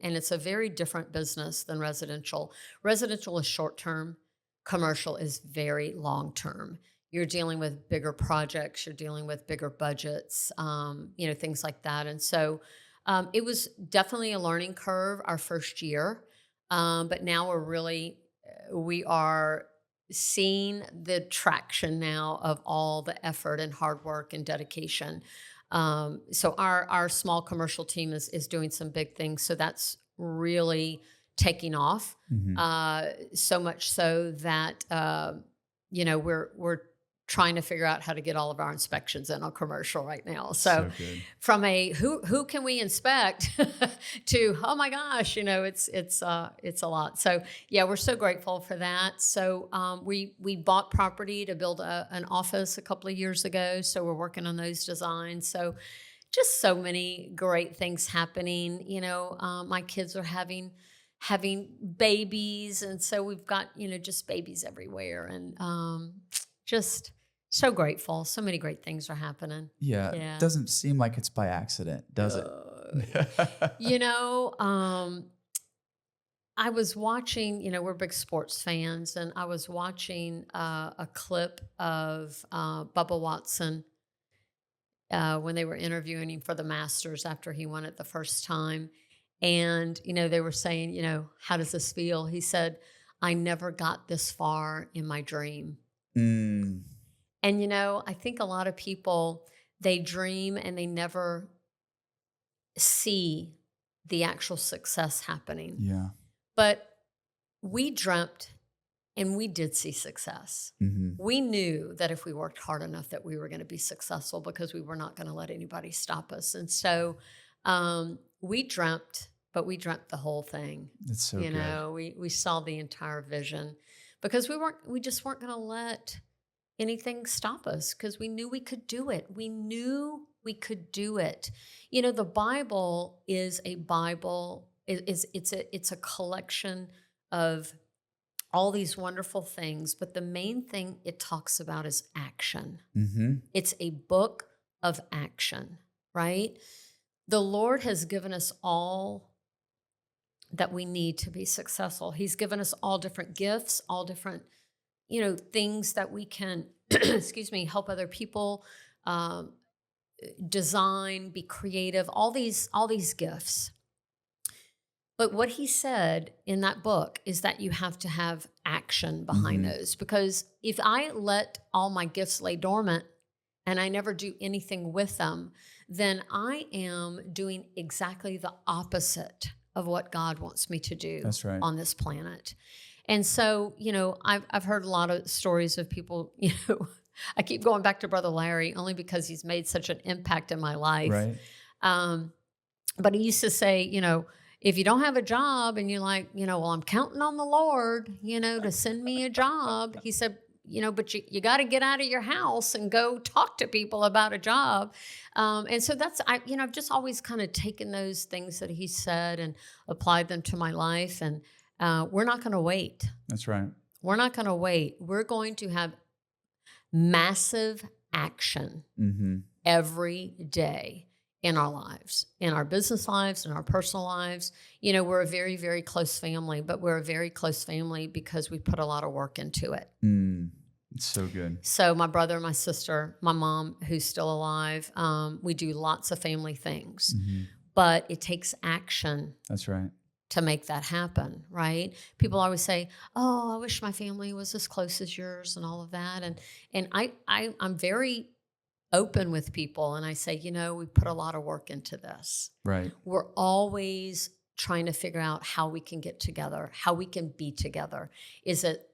[SPEAKER 3] and it's a very different business than residential. Residential is short term. Commercial is very long term. You're dealing with bigger projects, you're dealing with bigger budgets, things like that. And so it was definitely a learning curve our first year. But now we are seeing the traction now of all the effort and hard work and dedication. So our small commercial team is doing some big things. So that's really taking off, so much so that we're trying to figure out how to get all of our inspections in on commercial right now. So from a who can we inspect to, oh my gosh, it's a lot. So yeah, we're so grateful for that. So we bought property to build an office a couple of years ago. So we're working on those designs. So just so many great things happening. My kids are having babies, and so we've got just babies everywhere, and just so grateful. So many great things are happening.
[SPEAKER 2] Yeah. It doesn't seem like it's by accident, does it?
[SPEAKER 3] I was watching, we're big sports fans, and I was watching a clip of Bubba Watson when they were interviewing him for the Masters after he won it the first time. And, they were saying, how does this feel? He said, I never got this far in my dream. And, I think a lot of people, they dream and they never see the actual success happening.
[SPEAKER 2] Yeah.
[SPEAKER 3] But we dreamt and we did see success. We knew that if we worked hard enough that we were going to be successful, because we were not going to let anybody stop us. And so we dreamt, but we dreamt the whole thing.
[SPEAKER 2] It's so good.
[SPEAKER 3] We saw the entire vision, because we just weren't going to let anything stop us, because we knew we could do it. We knew we could do it. The Bible is a Bible. It's a collection of all these wonderful things, but the main thing it talks about is action. It's a book of action, right? The Lord has given us all that we need to be successful. He's given us all different gifts, all different, things that we can, help other people design, be creative, all these gifts. But what he said in that book is that you have to have action behind those, because if I let all my gifts lay dormant and I never do anything with them, then I am doing exactly the opposite of what God wants me to do on this planet. And so, I've heard a lot of stories of people, I keep going back to Brother Larry only because he's made such an impact in my life.
[SPEAKER 2] Right.
[SPEAKER 3] But he used to say, if you don't have a job and you're like, well, I'm counting on the Lord, to send me a job. He said, but you got to get out of your house and go talk to people about a job. And so I've just always kind of taken those things that he said and applied them to my life. And we're not going to wait.
[SPEAKER 2] That's right.
[SPEAKER 3] We're not going to wait. We're going to have massive action every day in our lives, in our business lives, in our personal lives. We're a very, very close family, but we're a very close family because we put a lot of work into it.
[SPEAKER 2] It's so good.
[SPEAKER 3] So my brother, my sister, my mom, who's still alive, we do lots of family things, but it takes action.
[SPEAKER 2] That's right.
[SPEAKER 3] To make that happen, right? People always say, "Oh, I wish my family was as close as yours," and all of that. And I'm very open with people, and I say, we put a lot of work into this.
[SPEAKER 2] Right.
[SPEAKER 3] We're always trying to figure out how we can get together, how we can be together. Is it,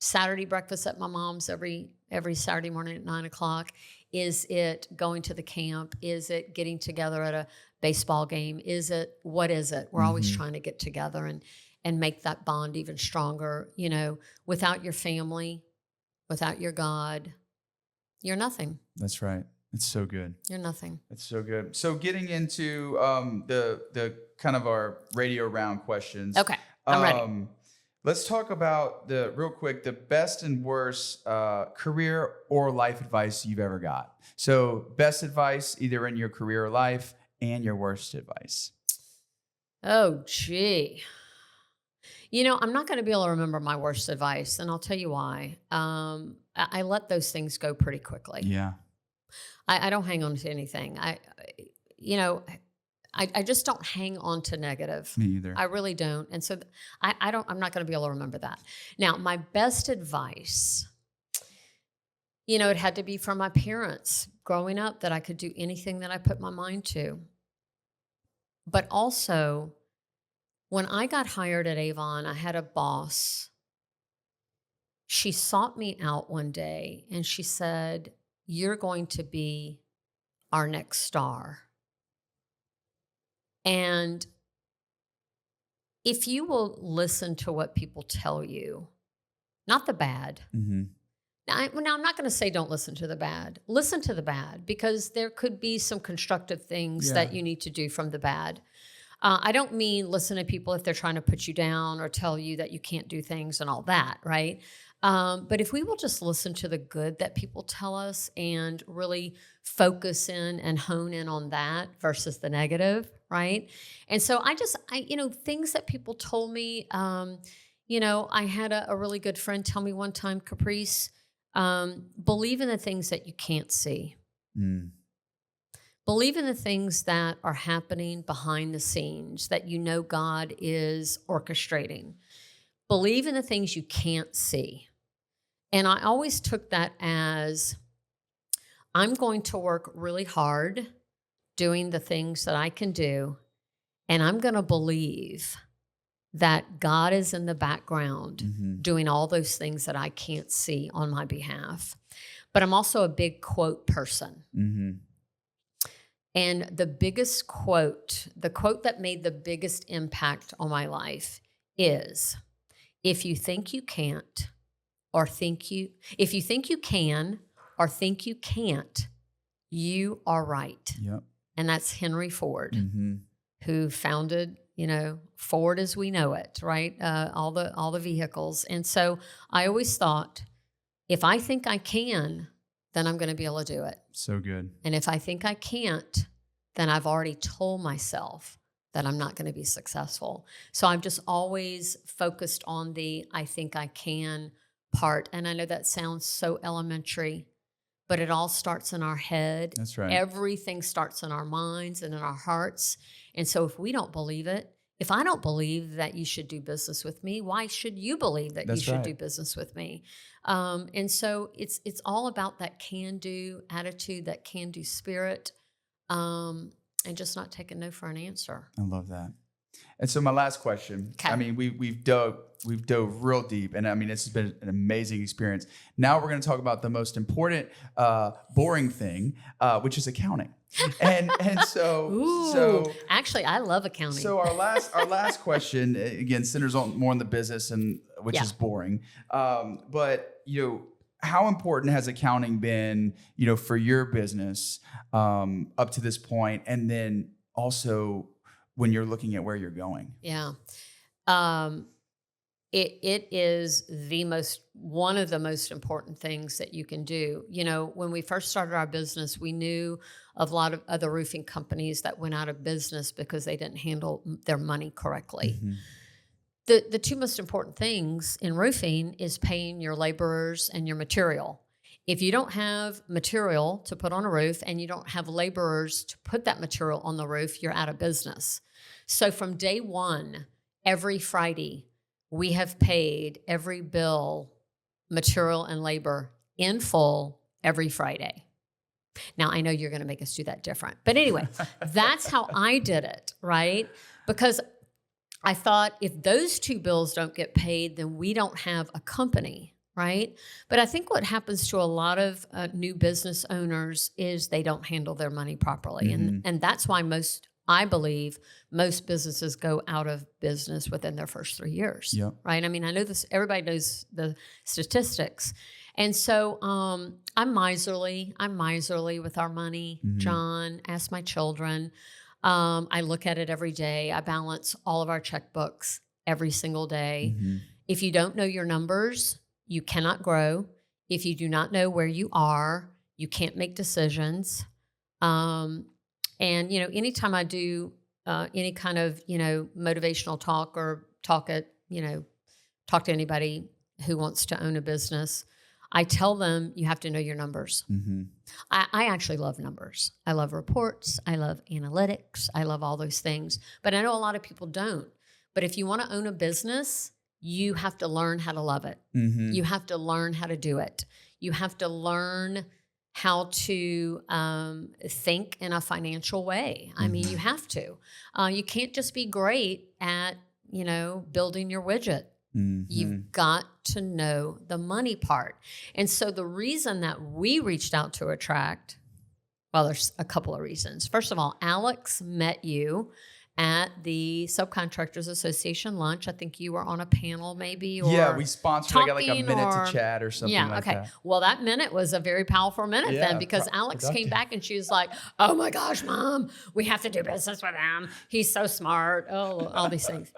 [SPEAKER 3] Saturday breakfast at my mom's every Saturday morning at 9:00? Is it going to the camp? Is it getting together at a baseball game? What is it? We're always trying to get together. and make that bond even stronger. Without your family, without your God, you're nothing.
[SPEAKER 2] That's right. It's so good.
[SPEAKER 3] You're nothing.
[SPEAKER 2] It's so good. So getting into the kind of our radio round questions.
[SPEAKER 3] Okay, I'm ready.
[SPEAKER 2] Let's talk about real quick, the best and worst career or life advice you've ever got. So best advice either in your career or life, and your worst advice.
[SPEAKER 3] Oh, gee. I'm not going to be able to remember my worst advice, and I'll tell you why. I let those things go pretty quickly.
[SPEAKER 2] Yeah.
[SPEAKER 3] I don't hang on to anything. I just don't hang on to negative.
[SPEAKER 2] Me either.
[SPEAKER 3] I really don't. And so I'm not going to be able to remember that. Now, my best advice, it had to be from my parents growing up, that I could do anything that I put my mind to. But also, when I got hired at Avon, I had a boss. She sought me out one day and she said, "You're going to be our next star. And if you will listen to what people tell you, not the bad."
[SPEAKER 2] Mm-hmm.
[SPEAKER 3] Now, I'm not going to say don't listen to the bad. Listen to the bad, because there could be some constructive things that you need to do from the bad. I don't mean listen to people if they're trying to put you down or tell you that you can't do things and all that, right? But if we will just listen to the good that people tell us and really focus in and hone in on that versus the negative, right? And so I things that people told me, I had a really good friend tell me one time, Caprice, believe in the things that you can't see.
[SPEAKER 2] Mm.
[SPEAKER 3] Believe in the things that are happening behind the scenes that God is orchestrating. Believe in the things you can't see. And I always took that as, I'm going to work really hard doing the things that I can do, and I'm going to believe that God is in the background doing all those things that I can't see on my behalf. But I'm also a big quote person.
[SPEAKER 2] Mm-hmm.
[SPEAKER 3] And the biggest quote, the quote that made the biggest impact on my life is, if you think you can't, if you think you can or think you can't, you are right.
[SPEAKER 2] Yep.
[SPEAKER 3] And that's Henry Ford,
[SPEAKER 2] who
[SPEAKER 3] founded, Ford as we know it, right? All the vehicles. And so I always thought, if I think I can, then I'm going to be able to do it.
[SPEAKER 2] So good.
[SPEAKER 3] And if I think I can't, then I've already told myself that I'm not going to be successful. So I'm just always focused on the I think I can part. And I know that sounds so elementary, but it all starts in our head.
[SPEAKER 2] That's right.
[SPEAKER 3] Everything starts in our minds and in our hearts. And so if we don't believe it, if I don't believe that you should do business with me, why should you believe that you should do business with me? And so it's all about that can-do attitude, that can-do spirit, and just not taking no for an answer.
[SPEAKER 2] I love that. And so my last question,
[SPEAKER 3] Okay.
[SPEAKER 2] I mean, we've dove real deep, and I mean, this has been an amazing experience. Now we're going to talk about the most important, boring thing, which is accounting. And so
[SPEAKER 3] actually, I love accounting.
[SPEAKER 2] So our last question, again, centers more on the business, and which is boring. But how important has accounting been, for your business up to this point, and then also when you're looking at where you're going?
[SPEAKER 3] Yeah. It is one of the most important things that you can do. When we first started our business, we knew of a lot of other roofing companies that went out of business because they didn't handle their money correctly.
[SPEAKER 2] Mm-hmm.
[SPEAKER 3] The two most important things in roofing is paying your laborers and your material. If you don't have material to put on a roof and you don't have laborers to put that material on the roof, you're out of business. So from day one, every Friday, we have paid every bill, material and labor in full every Friday. Now, I know you're going to make us do that different. But anyway, that's how I did it, right? Because I thought if those two bills don't get paid, then we don't have a company, right? But I think what happens to a lot of new business owners is they don't handle their money properly. And that's why most I believe most businesses go out of business within their first 3 years.
[SPEAKER 2] Yep.
[SPEAKER 3] Right? I mean, I know this. Everybody knows the statistics, and so I'm miserly. I'm miserly with our money. John, ask my children. I look at it every day. I balance all of our checkbooks every single day. If you don't know your numbers, you cannot grow. If you do not know where you are, you can't make decisions. And, anytime I do any kind of, motivational talk or talk to anybody who wants to own a business, I tell them you have to know your numbers. I actually love numbers. I love reports. I love analytics. I love all those things. But I know a lot of people don't. But if you want to own a business, you have to learn how to love it. You have to learn how to do it. You have to learn how to think in a financial way. I mean, you have to. You can't just be great at, building your widget. You've got to know the money part. And so the reason that we reached out to Attract, well, there's a couple of reasons. First of all, Alex met you at the Subcontractors Association lunch. I think you were on a panel maybe, or
[SPEAKER 2] yeah, we sponsored. I got like a minute to chat or something like that.
[SPEAKER 3] Well, that minute was a very powerful minute then, because Alex came back and she was like, "Oh my gosh, Mom, we have to do business with him. He's so smart." Oh, all these things.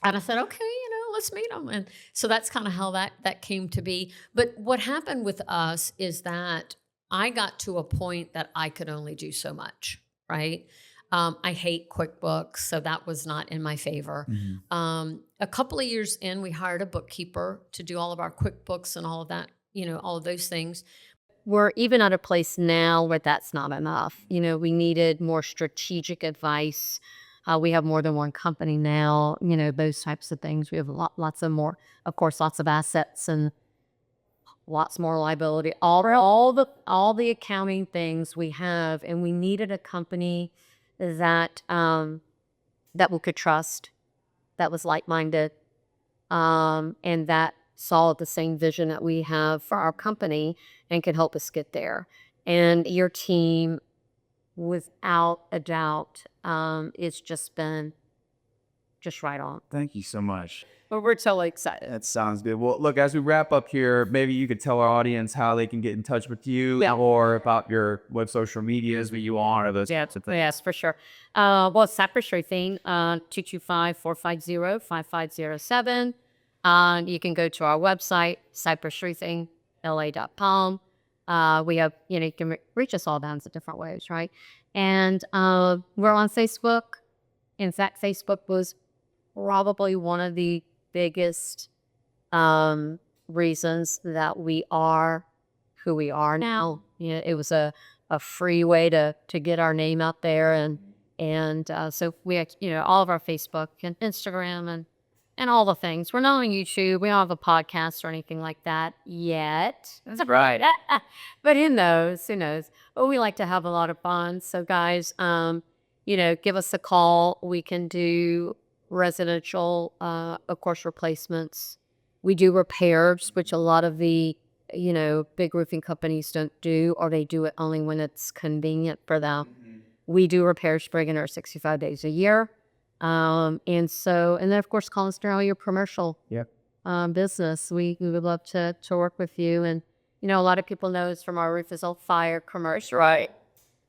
[SPEAKER 3] And I said, "Okay, let's meet him." And so that's kind of how that came to be. But what happened with us is that I got to a point that I could only do so much, right? I hate QuickBooks, so that was not in my favor. A couple of years in, we hired a bookkeeper to do all of our QuickBooks and all of that, all of those things.
[SPEAKER 4] We're even at a place now where that's not enough. We needed more strategic advice. We have more than one company now, those types of things. We have lots of more, of course, lots of assets and lots more liability, all the accounting things we have. And we needed a company that we could trust, that was like-minded, and that saw the same vision that we have for our company and could help us get there. And your team, without a doubt, it's just been just right on.
[SPEAKER 5] Thank you so much.
[SPEAKER 4] But we're totally excited.
[SPEAKER 5] That sounds good. Well, look, as we wrap up here, maybe you could tell our audience how they can get in touch with you, or about your web social medias, where you are, or those types of things.
[SPEAKER 4] Yes, for sure. Well, Cypress Roofing, 225-450-5507. You can go to our website, cypressroofingla.com. We have, you can reach us all kinds of different ways, right? And we're on Facebook. In fact, Facebook was probably one of the biggest reasons that we are who we are now. It was a free way to get our name out there, and so we, all of our Facebook and Instagram and all the things. We're not on YouTube. We don't have a podcast or anything like that yet. That's right. But who knows? But we like to have a lot of fun. So guys, give us a call. We can do residential, of course, replacements. We do repairs, which a lot of the, big roofing companies don't do, or they do it only when it's convenient for them. We do repairs for 365 days a year. And then of course, call us during all your commercial business. We would love to work with you. And, a lot of people know us from our Roof is on Fire commercial. Right.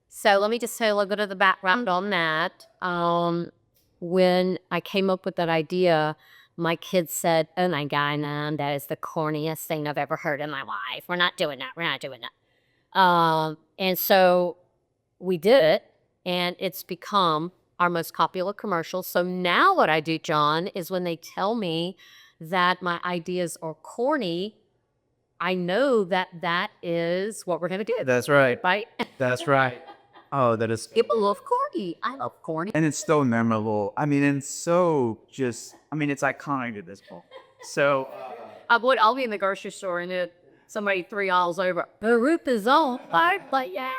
[SPEAKER 4] So let me just say a little bit of the background on that. When I came up with that idea, my kids said, "Oh my God, Mom, that is the corniest thing I've ever heard in my life. We're not doing that. We're not doing that." And so we did it, and it's become our most popular commercial. So now what I do, John, is when they tell me that my ideas are corny, I know that is what we're going to do.
[SPEAKER 5] That's right.
[SPEAKER 4] Right?
[SPEAKER 5] That's right. Oh, that is.
[SPEAKER 4] People love corny. I love corny.
[SPEAKER 5] And it's so memorable. I mean, and so just, it's iconic at this point. So.
[SPEAKER 4] I'll be in the grocery store and somebody 3 aisles over, "The roof is on fire." Like, yeah,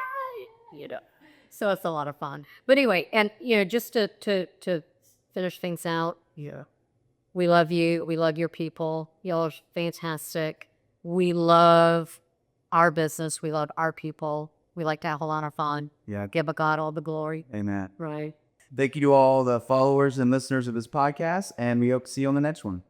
[SPEAKER 4] So it's a lot of fun. But anyway, and just to finish things out, we love you. We love your people. Y'all are fantastic. We love our business. We love our people. We like to have a lot of fun.
[SPEAKER 5] Yeah.
[SPEAKER 4] Give a God all the glory.
[SPEAKER 5] Amen.
[SPEAKER 4] Right.
[SPEAKER 5] Thank you to all the followers and listeners of this podcast, and we hope to see you on the next one.